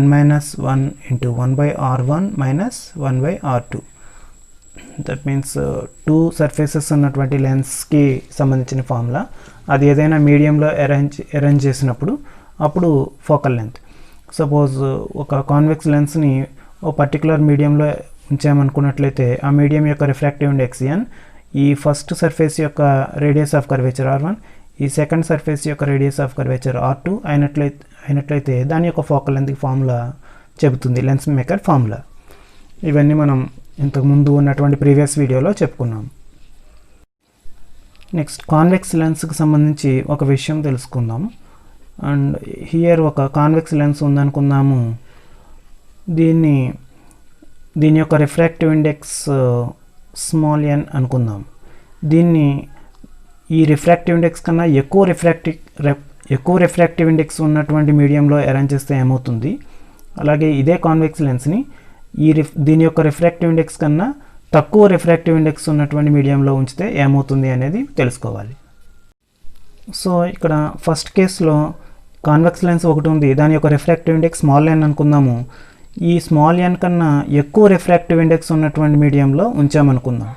n minus 1 into 1 by r1 minus 1 by r2. That means two surfaces ఉన్నటువంటి లెన్స్కి సంబంధించిన ఫార్ములా. అది ఏదైనా మీడియంలో అరేంజ్ చేసినప్పుడు అప్పుడు ఫోకల్ లెంత్. సపోజ్ ఒక కాన్వెక్స్ లెన్స్ని ఓ పర్టికులర్ మీడియంలో ఉంచామనుకున్నట్లయితే ఆ మీడియం యొక్క రిఫ్రాక్టివ్ ఇండెక్స్ n, ఈ ఫస్ట్ సర్ఫేస్ యొక్క రేడియస్ ఆఫ్ కర్వేచర్ r1, ఈ సెకండ్ సర్ఫేస్ యొక్క రేడియస్ ఆఫ్ కర్వేచర్ r2 అయినట్లయితే దాని యొక్క ఫోకల్ లెంత్ ఫార్ములా చెబుతుంది లెన్స్ మేకర్ ఫార్ములా. ఇవన్నీ మనం ఇంతకుముందు ఉన్నటువంటి ప్రీవియస్ వీడియోలో చెప్పుకున్నాం. నెక్స్ట్ కాన్వెక్స్ లెన్స్కి సంబంధించి ఒక విషయం తెలుసుకుందాం. అండ్ హియర్ ఒక కాన్వెక్స్ లెన్స్ ఉందనుకుందాము. దీని యొక్క రిఫ్రాక్టివ్ ఇండెక్స్ స్మాల్ n అనుకుందాం. ఈ రిఫ్రాక్టివ్ ఇండెక్స్ కన్నా ఎక్కువ రిఫ్రాక్టివ్ ఇండెక్స్ ఉన్నటువంటి మీడియంలో అరేంజ్ చేస్తే ఏమవుతుంది, అలాగే ఇదే కాన్వెక్స్ లెన్స్ని దీని యొక్క రిఫ్రాక్టివ్ ఇండెక్స్ కన్నా తక్కువ రిఫ్రాక్టివ్ ఇండెక్స్ ఉన్నటువంటి మీడియంలో ఉంచితే ఏమవుతుంది అనేది తెలుసుకోవాలి. సో ఇక్కడ ఫస్ట్ కేసులో కాన్వెక్స్ లెన్స్ ఒకటి ఉంది, దాని యొక్క రిఫ్రాక్టివ్ ఇండెక్స్ స్మాల్ n అనుకుందాము. ఈ స్మాల్ n కన్నా ఎక్కువ రిఫ్రాక్టివ్ ఇండెక్స్ ఉన్నటువంటి మీడియంలో ఉంచామనుకుందాం.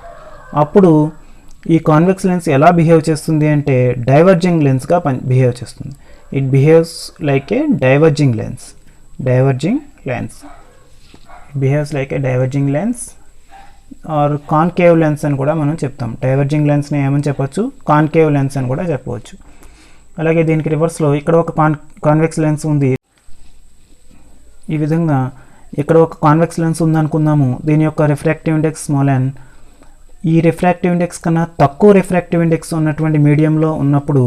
అప్పుడు ఈ కాన్వెక్స్ లెన్స్ ఎలా బిహేవ్ చేస్తుంది అంటే డైవర్జింగ్ లెన్స్గా బిహేవ్ చేస్తుంది. It behaves like a diverging lens or concave lens అని కూడా మనం చెప్తాం. డైవర్జింగ్ లెన్స్ని ఏమని చెప్పొచ్చు, కాన్కేవ్ లెన్స్ అని కూడా చెప్పవచ్చు. అలాగే దీనికి రివర్స్లో ఇక్కడ ఒక కాన్వెక్స్ లెన్స్ ఉంది. ఈ విధంగా ఇక్కడ ఒక కాన్వెక్స్ లెన్స్ ఉందనుకుందాము. దీని యొక్క రిఫ్రాక్టివ్ ఇండెక్స్ స్మాల్ n, ఈ రిఫ్రాక్టివ్ ఇండెక్స్ కన్నా తక్కువ రిఫ్రాక్టివ్ ఇండెక్స్ ఉన్నటువంటి మీడియంలో ఉన్నప్పుడు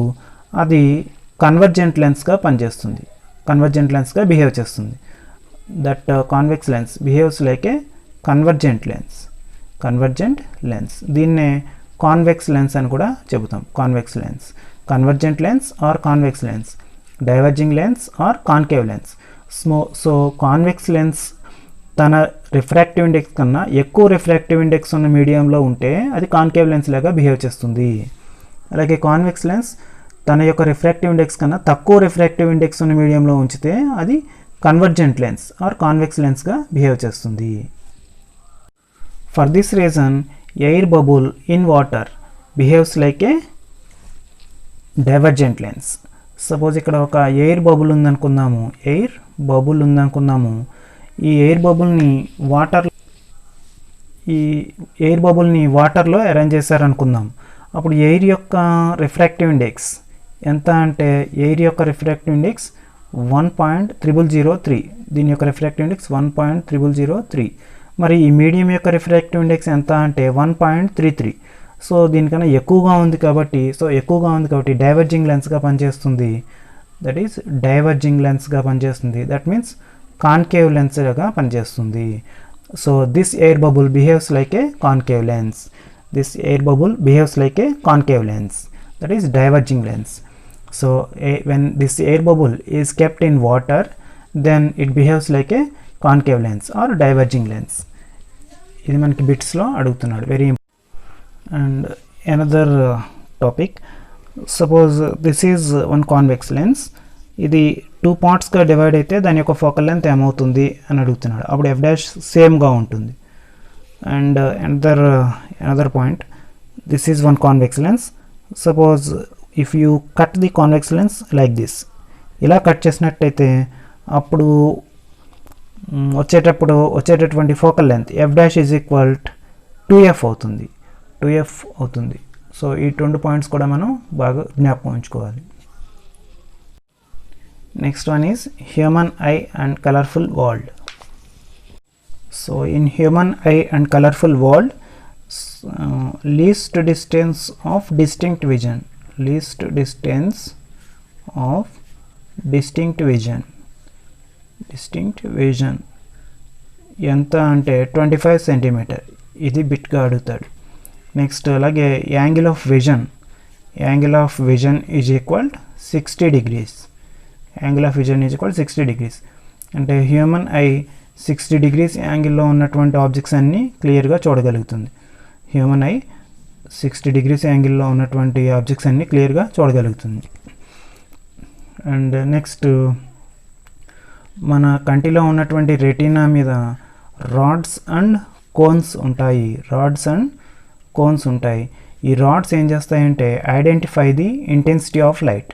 అది కన్వర్జెంట్ లెన్స్గా పనిచేస్తుంది, కన్వర్జెంట్ లెన్స్గా బిహేవ్ చేస్తుంది. That convex lens behaves like a convergent lens. దీన్నే కాన్వెక్స్ లెన్స్ అని కూడా చెబుతాం. Convergent lens or convex lens, diverging lens or concave lens. So convex lens తన రిఫ్రాక్టివ్ ఇండెక్స్ కన్నా ఎక్కువ రిఫ్రాక్టివ్ ఇండెక్స్ ఉన్న మీడియంలో ఉంటే అది కాన్కేవ్ లెన్స్ లాగా బిహేవ్ చేస్తుంది. అలాగే కాన్వెక్స్ లెన్స్ తన యొక్క రిఫ్రాక్టివ్ ఇండెక్స్ కన్నా తక్కువ రిఫ్రాక్టివ్ ఇండెక్స్ ఉన్న మీడియంలో ఉంచితే అది కన్వర్జెంట్ లెన్స్ ఆర్ కాన్వెక్స్ లెన్స్గా బిహేవ్ చేస్తుంది. For this reason air bubble in water behaves like a divergent lens. Suppose ఇక్కడ ఒక ఎయిర్ బబుల్ ఉందనుకుందాము. ఈ ఎయిర్ బబుల్ని వాటర్లో అరేంజ్ చేశారనుకుందాం. అప్పుడు ఎయిర్ యొక్క రిఫ్రాక్టివ్ ఇండెక్స్ ఎంత అంటే ఎయిర్ యొక్క రిఫ్రాక్టివ్ ఇండెక్స్ 1.003. దీని యొక్క రిఫ్రాక్టివ్ ఇండెక్స్ 1.003. మరి ఈ మీడియం యొక్క రిఫ్రాక్టివ్ ఇండెక్స్ ఎంత అంటే 1.33. సో దీనికన్నా ఎక్కువగా ఉంది కాబట్టి డైవర్జింగ్ లెన్స్గా పనిచేస్తుంది. దట్ మీన్స్ కాన్కేవ్ లెన్స్గా పనిచేస్తుంది. So this air bubble behaves like a concave lens. This air bubble behaves like a concave lens, that is diverging lens. So when this air bubble is kept in water, then it behaves like a concave lens or diverging lens. ఇది మనకి బిట్స్లో అడుగుతున్నాడు, very important. And another topic, suppose this is one convex lens. ఇది 2 పార్ట్స్గా డివైడ్ అయితే దాని యొక్క ఫోకల్ లెంత్ ఏమవుతుంది అని అడుగుతున్నాడు. అప్పుడు ఎఫ్ డాష్ సేమ్గా ఉంటుంది. And another point, this is one convex lens. Suppose if you cut the convex lens like this, ఇలా కట్ చేసినట్టయితే అప్పుడు వచ్చేటటువంటి focal length F dash is equal 2f అవుతుంది. సో ఈ 2 పాయింట్స్ కూడా మనం బాగా జ్ఞాపకం ఉంచుకోవాలి. Next one is human I and colourful world. So in human I and colourful world, least distance of distinct vision ఎంత అంటే 25 సెంటీమీటర్. ఇది బిట్గా అడుగుతాడు. నెక్స్ట్ అలాగే angle of vision is equal 60 degrees. అంటే హ్యూమన్ ఐ 60 degrees యాంగిల్లో ఉన్నటువంటి ఆబ్జెక్ట్స్ అన్నీ క్లియర్గా చూడగలుగుతుంది. హ్యూమన్ ఐ 60 degrees యాంగిల్లో ఉన్నటువంటి ఆబ్జెక్ట్స్ అన్నీ క్లియర్గా చూడగలుగుతుంది. అండ్ నెక్స్ట్, మన కంటిలో ఉన్నటువంటి రెటీనా మీద రాడ్స్ అండ్ కోన్స్ ఉంటాయి. ఈ రాడ్స్ ఏం చేస్తాయంటే identify the intensity of light.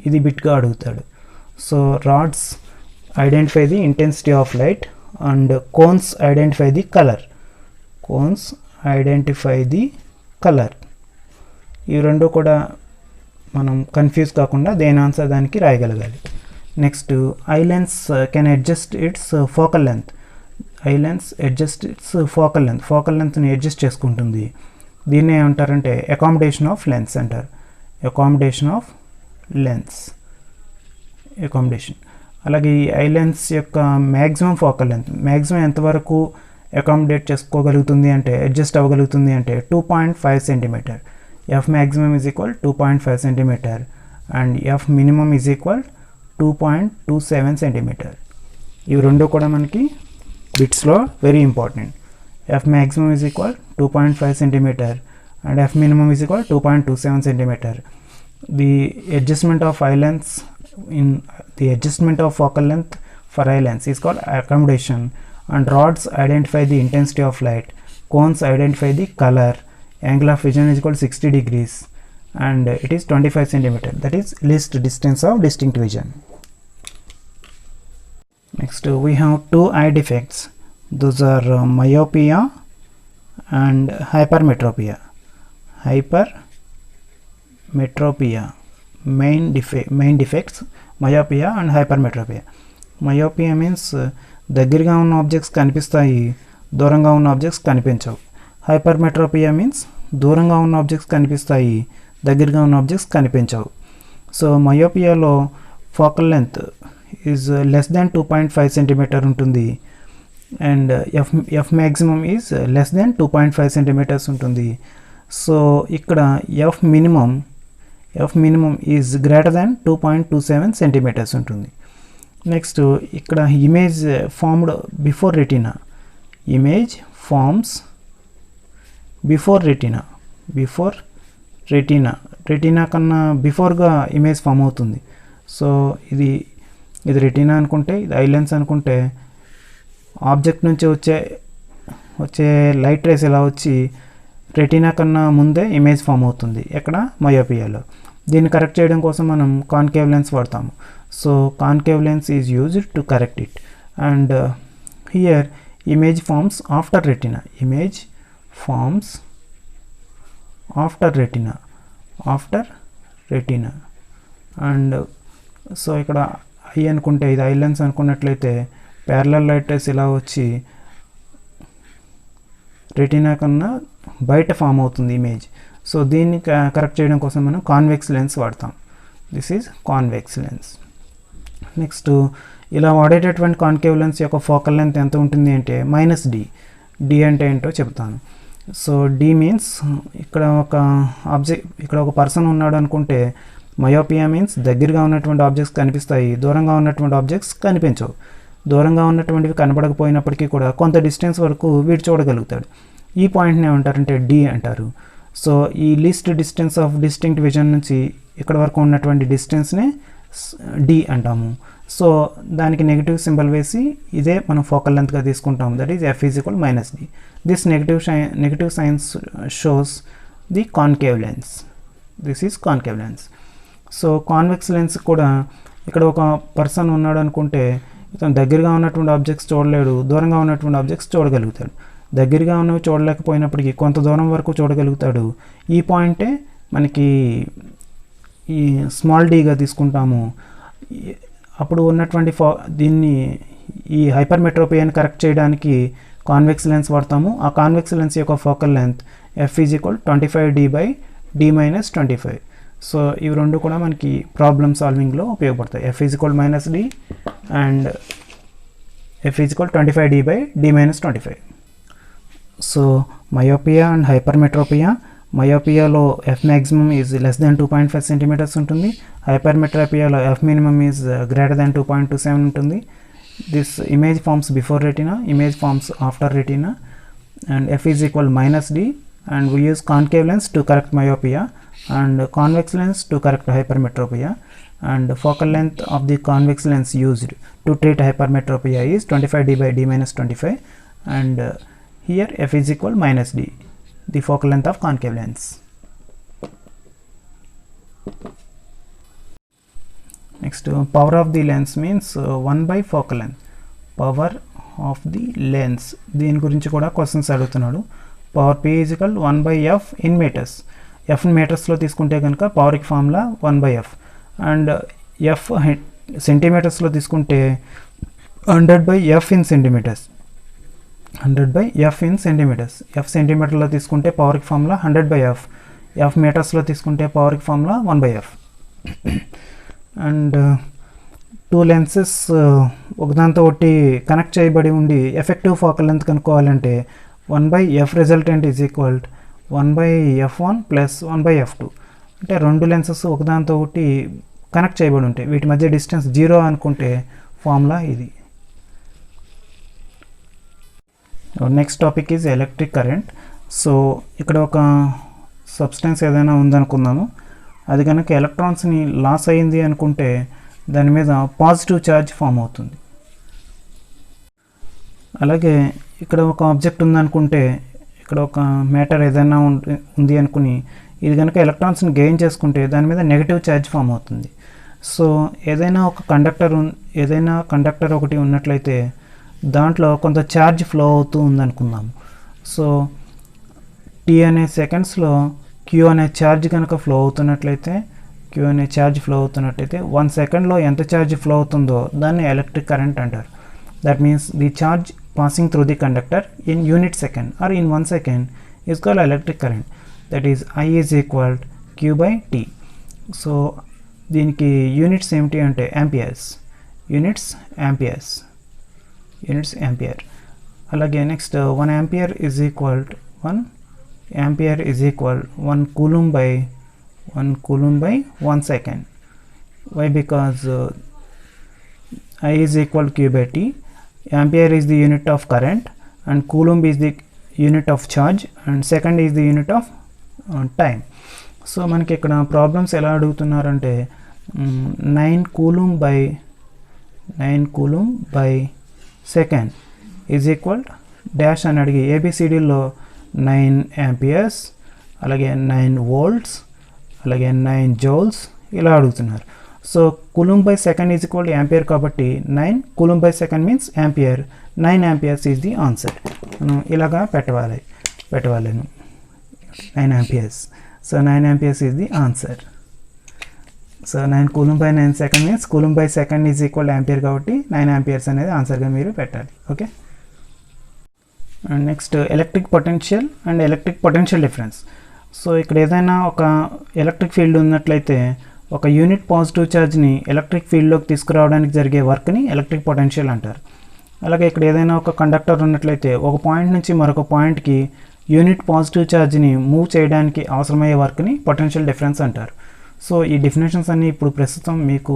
ఇది బిట్గా అడుగుతాడు. So rods identify the intensity of light and cones identify the colour. ఈ రెండు కూడా మనం కన్ఫ్యూజ్ కాకుండా దేని ఆన్సర్ దానికి రాయగలగాలి. Next, eye lens can adjust its focal length. Focal లెంత్ని అడ్జస్ట్ చేసుకుంటుంది. దీన్ని ఏమంటారంటే అకామిడేషన్ ఆఫ్ లెన్స్ అంటారు. అలాగే ఈ ఐ లెన్స్ యొక్క మ్యాక్సిమం ఫోకల్ లెంత్, మ్యాక్సిమం ఎంతవరకు అకామిడేట్ చేసుకోగలుగుతుంది అంటే అడ్జస్ట్ అవ్వగలుగుతుంది అంటే 2.5 centimetre. F maximum is equal 2.5 centimetre and F minimum is equal 2.27 centimetre. ఇవి రెండు కూడా మనకి బిట్స్లో very important. F maximum is equal 2.5 centimetre and f minimum is equal to 2.27 centimeter. The adjustment of eye length in the adjustment of focal length for eye lens is called accommodation, and rods identify the intensity of light, cones identify the color, angle of vision is equal to 60 degrees and it is 25 centimeter, that is least distance of distinct vision. Next we have two eye defects, those are myopia and hypermetropia. Main defects myopia and hypermetropia. Myopia means దగ్గరగా ఉన్న ఆబ్జెక్ట్స్ కనిపిస్తాయి, దూరంగా ఉన్న ఆబ్జెక్ట్స్ కనిపించవు. హైపర్మెట్రోపియా మీన్స్ దూరంగా ఉన్న ఆబ్జెక్ట్స్ కనిపిస్తాయి, దగ్గరగా ఉన్న ఆబ్జెక్ట్స్ కనిపించవు. సో మయోపియాలో focal length is less than 2.5 centimetre ఉంటుంది and F maximum is less than 2.5 centimetres ఉంటుంది. సో ఇక్కడ F minimum is greater than 2.27 centimetres ఉంటుంది. నెక్స్ట్ ఇక్కడ image formed before retina, retina కన్నా బిఫోర్గా ఇమేజ్ ఫామ్ అవుతుంది. సో ఇది రెటీనా అనుకుంటే, ఇది ఐ లెన్స్ అనుకుంటే, ఆబ్జెక్ట్ నుంచి వచ్చే లైట్ రేస్ ఇలా వచ్చి రెటీనా కన్నా ముందే ఇమేజ్ ఫామ్ అవుతుంది ఎక్కడ, మయోపియాలో. దీన్ని కరెక్ట్ చేయడం కోసం మనం కాన్కేవ్ లెన్స్ వాడతాము. So concave lens is used to correct it and here image forms after retina and so ఇక్కడ ఐ అనుకుంటే, ఇది ఐ లెన్స్ అనుకున్నట్లయితే ప్యారలల్ లైట్ రేస్ ఇలా వచ్చి రెటీనా కన్నా బయట ఫామ్ అవుతుంది ఇమేజ్. సో దీన్ని కరెక్ట్ చేయడం కోసం మనం కాన్వెక్స్ లెన్స్ వాడతాం. This is convex lens. Next ఇలా వాడేటటువంటి కాన్కేవ్ లెన్స్ యొక్క ఫోకల్ లెంత్ ఎంత ఉంటుంది అంటే -d. d అంటే ఏంటో చెప్తాను. సో d మీన్స్ ఇక్కడ ఒక పర్సన్ ఉన్నాడు అనుకుంటే మయోపియా మీన్స్ దగ్గరగా ఉన్నటువంటి ఆబ్జెక్ట్స్ కనిపిస్తాయి, దూరంగా ఉన్నటువంటి ఆబ్జెక్ట్స్ కనిపించవు. దూరంగా ఉన్నటువంటివి కనపడకపోయినప్పటికీ కూడా కొంత డిస్టెన్స్ వరకు వీడు చూడగలుగుతాడు. ఈ పాయింట్ని ఏమంటారంటే d అంటారు. సో ఈ least distance of distinct vision నుంచి ఇక్కడ వరకు ఉన్నటువంటి డిస్టెన్స్నే d అంటాము. సో దానికి నెగిటివ్ సింబల్ వేసి ఇదే మనం ఫోకల్ లెంత్గా తీసుకుంటాం. That is f is equal -d. This negative signs shows the concave lens. This is concave lens. So convex lens కూడా ఇక్కడ ఒక పర్సన్ ఉన్నాడు అనుకుంటే ఇతను దగ్గరగా ఉన్నటువంటి ఆబ్జెక్ట్స్ చూడలేడు, దూరంగా ఉన్నటువంటి ఆబ్జెక్ట్స్ చూడగలుగుతాడు. దగ్గరగా ఉన్నవి చూడలేకపోయినప్పటికీ కొంత దూరం వరకు చూడగలుగుతాడు. ఈ పాయింటే మనకి ఈ స్మాల్ డీగా తీసుకుంటాము. అప్పుడు ఉన్నటువంటి దీన్ని ఈ హైపర్మెట్రోపియాని కరెక్ట్ చేయడానికి కాన్వెక్స్ లెన్స్ వాడతాము. ఆ కాన్వెక్స్ లెన్స్ యొక్క focal length f is equal 25d/d-25. So ఇవి రెండు కూడా మనకి ప్రాబ్లమ్ సాల్వింగ్లో ఉపయోగపడతాయి. f is equal -d and f is equal 25d/d-25. So myopia and hypermetropia. మయోపియాలో f maximum is less than 2.5 centimetres ఉంటుంది. హైపర్మెట్రోపియాలో f minimum is greater than 2.27 ఉంటుంది. This image forms before retina, image forms after retina, and f is equal -d and we use concave lens to correct myopia and convex lens to correct hypermetropia, and focal length of the convex lens used to treat hypermetropia is 25d/d-25, and here f is equal -d, the focal length of concave lens. Next, power of the lens means 1 by focal length. Power of the lens, దీని గురించి కూడా క్వశ్చన్స్ అడుగుతున్నాడు. Power p is equal 1/f in metres. f మీటర్స్లో తీసుకుంటే కనుక పవర్కి ఫార్ములా 1/f, అండ్ f సెంటీమీటర్స్లో తీసుకుంటే 100/f in centimetres. 100/f in centimetres. f సెంటీమీటర్లో తీసుకుంటే పవర్కి ఫార్ములా 100/f, f మీటర్స్లో తీసుకుంటే పవర్కి formula 1/f. And two lenses ఒకదాంతో ఒకటి కనెక్ట్ చేయబడి ఉండి ఎఫెక్టివ్ ఫోకల్ లెంత్ కనుక్కోవాలంటే 1/f resultant is equal 1/f1 plus 1/f2. అంటే రెండు లెన్సెస్ ఒకదాంతో ఒకటి కనెక్ట్ చేయబడి ఉంటాయి, వీటి మధ్య డిస్టెన్స్ 0 అనుకుంటే ఫార్ములా ఇది. Next topic is electric current. So ఇక్కడ ఒక సబ్స్టెన్స్ ఏదైనా ఉందనుకుందాము, అది కనుక ఎలక్ట్రాన్స్ని లాస్ అయింది అనుకుంటే దాని మీద పాజిటివ్ ఛార్జ్ ఫామ్ అవుతుంది. అలాగే ఇక్కడ ఒక ఆబ్జెక్ట్ ఉందనుకుంటే, ఇక్కడ ఒక మ్యాటర్ ఏదైనా ఉంది అనుకుని ఇది కనుక ఎలక్ట్రాన్స్ని గెయిన్ చేసుకుంటే దాని మీద నెగిటివ్ ఛార్జ్ ఫామ్ అవుతుంది. సో ఏదైనా కండక్టర్ ఒకటి ఉన్నట్లయితే దాంట్లో కొంత ఛార్జ్ ఫ్లో అవుతూ ఉందనుకుందాము. సో t అనే సెకండ్స్లో q అనే ఛార్జ్ కనుక ఫ్లో అవుతున్నట్లయితే 1 సెకండ్లో ఎంత ఛార్జ్ ఫ్లో అవుతుందో దాన్ని ఎలక్ట్రిక్ కరెంట్ అంటారు. That means the charge passing through the conductor in unit second or in 1 second is called electric current. That is I is equal q/t. So దీనికి యూనిట్స్ ఏమిటి అంటే amperes. Units ampere. అలాగే next 1 ampere is equal 1 coulomb by 1 second. Why? Because I is equal q/t. Ampere is the unit of current and coulomb is the unit of charge and second is the unit of time. So మనకి ఇక్కడ ప్రాబ్లమ్స్ ఎలా అడుగుతున్నారంటే 9 coulomb by second is equal dash అని అడిగి ABCDలో 9 amperes, అలాగే 9 volts, అలాగే 9 joules ఇలా అడుగుతున్నారు. So coulomb by second is equal to ampere కాబట్టి 9 coulomb by second means ampere. 9 amperes is the answer. మనం ఇలాగా పెట్టవాలను 9 amperes. So 9 amperes is the answer. So 9 coulomb by 9 second means coulomb by second is equal to ampere కాబట్టి 9 amperes అనేది ఆన్సర్గా మీరు పెట్టాలి. Okay. And next electric potential and electric potential difference. So ఇక్కడ ఏదైనా ఒక ఎలక్ట్రిక్ ఫీల్డ్ ఉన్నట్లయితే ఒక యూనిట్ పాజిటివ్ ఛార్జ్ని ఎలక్ట్రిక్ ఫీల్డ్లోకి తీసుకురావడానికి జరిగే వర్క్ని ఎలక్ట్రిక్ పొటెన్షియల్ అంటారు. అలాగే ఇక్కడ ఏదైనా ఒక కండక్టర్ ఉన్నట్లయితే ఒక పాయింట్ నుంచి మరొక పాయింట్కి యూనిట్ పాజిటివ్ ఛార్జ్ని మూవ్ చేయడానికి అవసరమయ్యే వర్క్ని పొటెన్షియల్ డిఫరెన్స్ అంటారు. సో ఈ డెఫినేషన్స్ అన్నీ ఇప్పుడు ప్రస్తుతం మీకు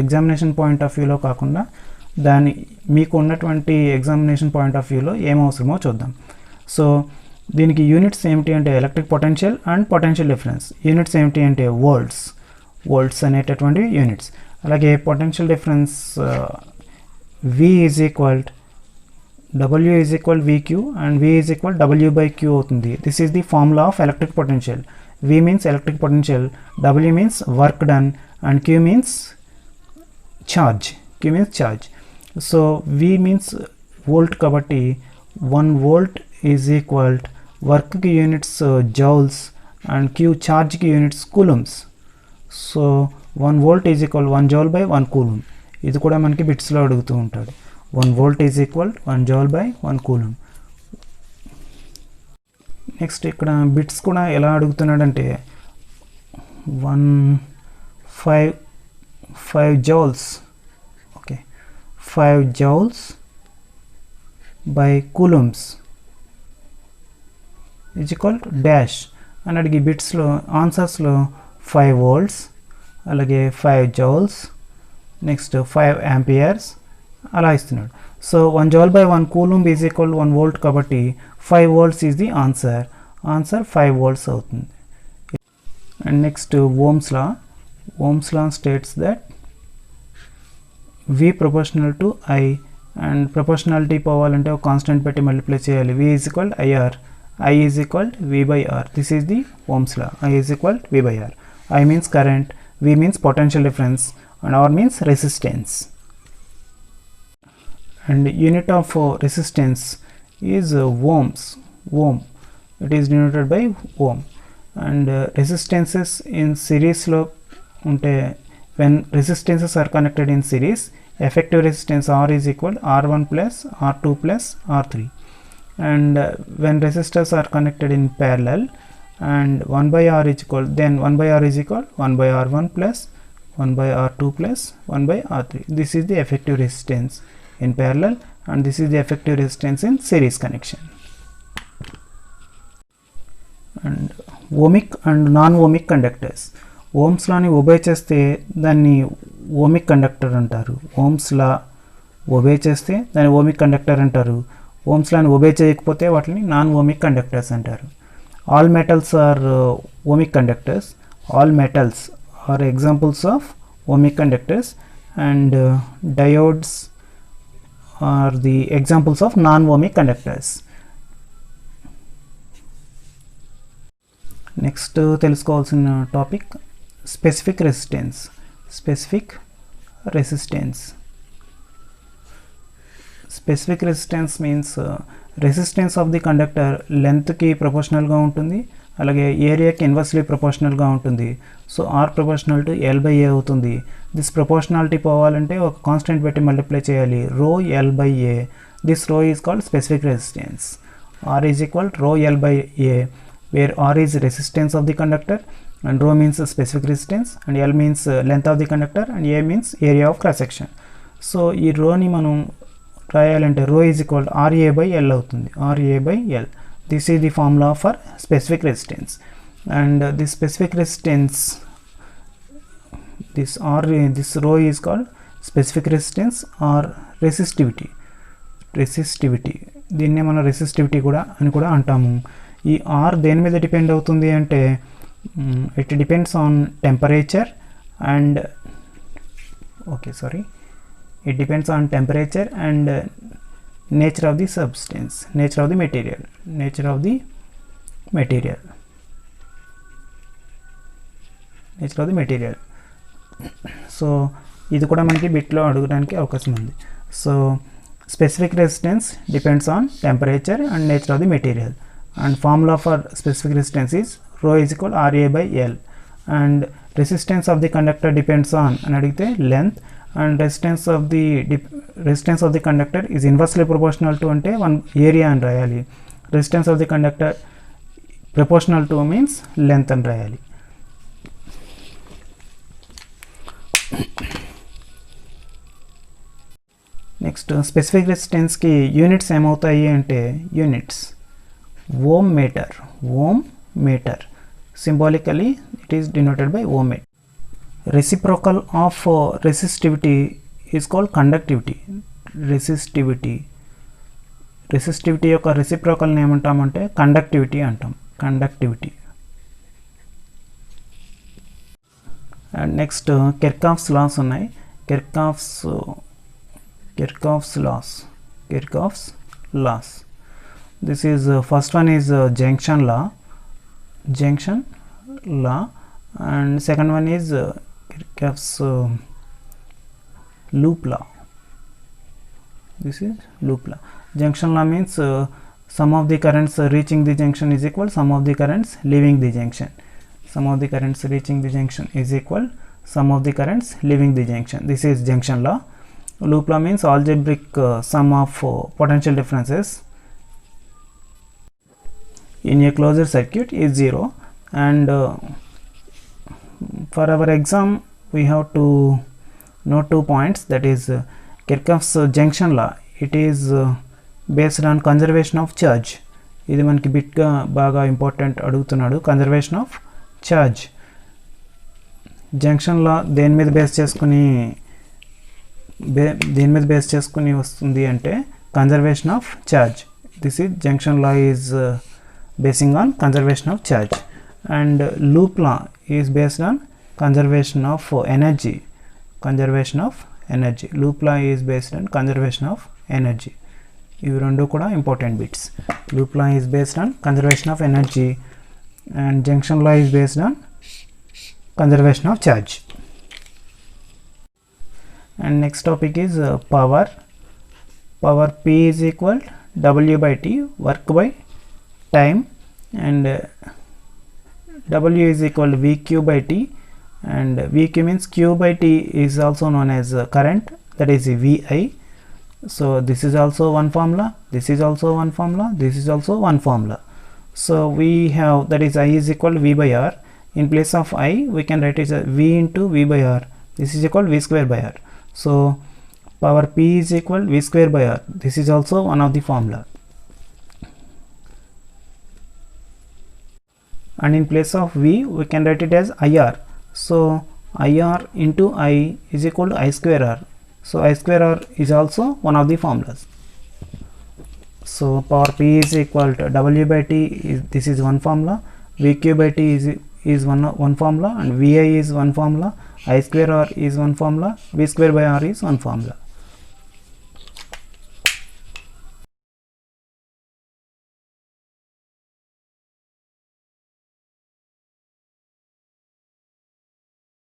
ఎగ్జామినేషన్ పాయింట్ ఆఫ్ వ్యూలో కాకుండా మీకు ఉన్నటువంటి ఎగ్జామినేషన్ పాయింట్ ఆఫ్ వ్యూలో ఏం అవసరమో చూద్దాం. సో దీనికి యూనిట్స్ ఏమిటి అంటే electric potential and potential difference. Units ఏమిటి అంటే వోల్ట్స్ అనేటటువంటి యూనిట్స్. అలాగే potential difference V is equal W is equal VQ and V is equal W by Q అవుతుంది. This is the formula of electric potential. V means electric potential, W means work done and Q means charge. So V means volt kabatti 1 volt is equal work ki units joules and Q charge ki units coulombs. So 1 volt is equal 1 joule by 1 coulomb. ఇది కూడా మనకి బిట్స్లో అడుగుతూ ఉంటాడు. 1 volt is equal 1 joule by 1 coulomb. Next ఇక్కడ బిట్స్ కూడా ఎలా అడుగుతున్నాడంటే 5 joules, okay, 5 joules by coulombs is equal to dash అని అడిగి బిట్స్లో ఆన్సర్స్లో 5 volts, అలాగే 5 joules, నెక్స్ట్ 5 amperes అలా ఇస్తున్నాడు. So 1 joule by 1 coulomb is equal 1 volt కాబట్టి 5 volts is the answer 5 volts అవుతుంది. And next ohm's law states that V proportional to I and proportionality పోవాలంటే ఒక కాన్స్టెంట్ పెట్టి మల్టిప్లై చేయాలి. V is equal IR, I is equal V by R. This is the ohm's law. I is equal V by R. I means current, V means potential difference and R means resistance. And unit of resistance is ohms. It is denoted by ohm. And resistances in series lo unte, when resistances are connected in series, effective resistance R is equal R1 plus R2 plus R3. And when resistors are connected in parallel and 1 by R is equal, then 1 by R is equal 1 by R1 plus 1 by R2 plus 1 by R3. This is the effective resistance in parallel and this is the effective resistance in series connection. And ohmic and non-ohmic conductors. Ohms law ni obey cheste danni ohmic conductor antaru. Ohms law obey cheste danni ohmic conductor antaru. Ohms law ni obey cheyakapothe vatini non-ohmic conductors antaru. All metals are ohmic conductors. All metals are examples of ohmic conductors and diodes are the examples of non-ohmic conductors. Next తెలుసుకోవాల్సిన topic specific resistance means resistance of the conductor లెంత్కి ప్రపోర్షనల్గా ఉంటుంది, అలాగే ఏరియాకి ఇన్వర్స్లీ ప్రపోర్షనల్గా ఉంటుంది. So R proportional to L by A అవుతుంది. దిస్ ప్రపోర్షనాలిటీ పోవాలంటే ఒక కాన్స్టెంట్ పెట్టి మల్టిప్లై చేయాలి. Rho L by A. This rho is called specific resistance. R is equal rho L by A, where R is resistance of the conductor and rho means specific resistance and L means length of the conductor and A means area of cross section. So ఈ రోని మనం రాయాలంటే rho is equal R A by L అవుతుంది. R A by L. This is the formula for specific resistance, and this specific resistance, this rho is called specific resistance or resistivity. దీన్నే మనం రెసిస్టివిటీ కూడా అని కూడా అంటాము. ఈ R దేని మీద డిపెండ్ అవుతుంది అంటే it depends on temperature and it depends on temperature and nature of the substance, nature of the material. So ఇది కూడా మనకి బిట్లో అడగడానికి అవకాశం ఉంది. So specific resistance depends on temperature and nature of the material, and formula for specific resistance is rho is equal RA by L, and resistance of the conductor depends on అని అడిగితే length, and resistance of the conductor is inversely proportional to అంటే 1 area అని రాయాలి. resistance of the conductor proportional to means length అని రాయాలి. నెక్స్ట్ స్పెసిఫిక్ రెసిస్టెన్స్కి యూనిట్స్ ఏమవుతాయి అంటే units ohm metre symbolically it is denoted by ohm metre. Reciprocal of resistivity is called conductivity. Resistivity యొక్క రెసిప్రోకల్ని ఏమంటామంటే కండక్టివిటీ అంటాం. Conductivity. And next Kirchhoff's laws ఉన్నాయి. Kirchhoff's laws. This is first one is junction law and second one is Kirchhoff's loop law. This is loop law. Junction law means sum of the currents reaching the junction is equal sum of the currents leaving the junction. Sum of the currents reaching the junction is equal sum of the currents leaving the junction. This is junction law. Loop law means algebraic sum of potential differences in a closed circuit is 0. And for our exam we have to know 2 points, that is Kirchhoff's junction law. It is based on conservation of charge. ఇది మనకి బిట్గా బాగా ఇంపార్టెంట్ అడుగుతున్నాడు. Conservation of charge. జంక్షన్ లా దేని మీద బేస్ చేసుకుని వస్తుంది అంటే conservation of charge. This is junction law is basing on conservation of charge. And loop law is based on conservation of energy. Loop law is based on conservation of energy. ఇవి రెండు కూడా important bits. Loop law is based on conservation of energy and junction law is based on conservation of charge. And next topic is power. P is equal W by T, work by time, and W is equal to VQ by T, and VQ means Q by T is also known as current, that is VI. So this is also one formula, this is also one formula, this is also one formula. So we have, that is I is equal to V by R. In place of I we can write it as V into V by R. This is equal to V square by R. So power P is equal to V square by R. This is also one of the formula. And in place of V we can write it as IR. So IR into I is equal to I square R. So I square R is also one of the formulas. So power P is equal to W by T is, this is one formula, VQ by T is one formula, and VI is one formula, I square R is one formula, V square by R is one formula.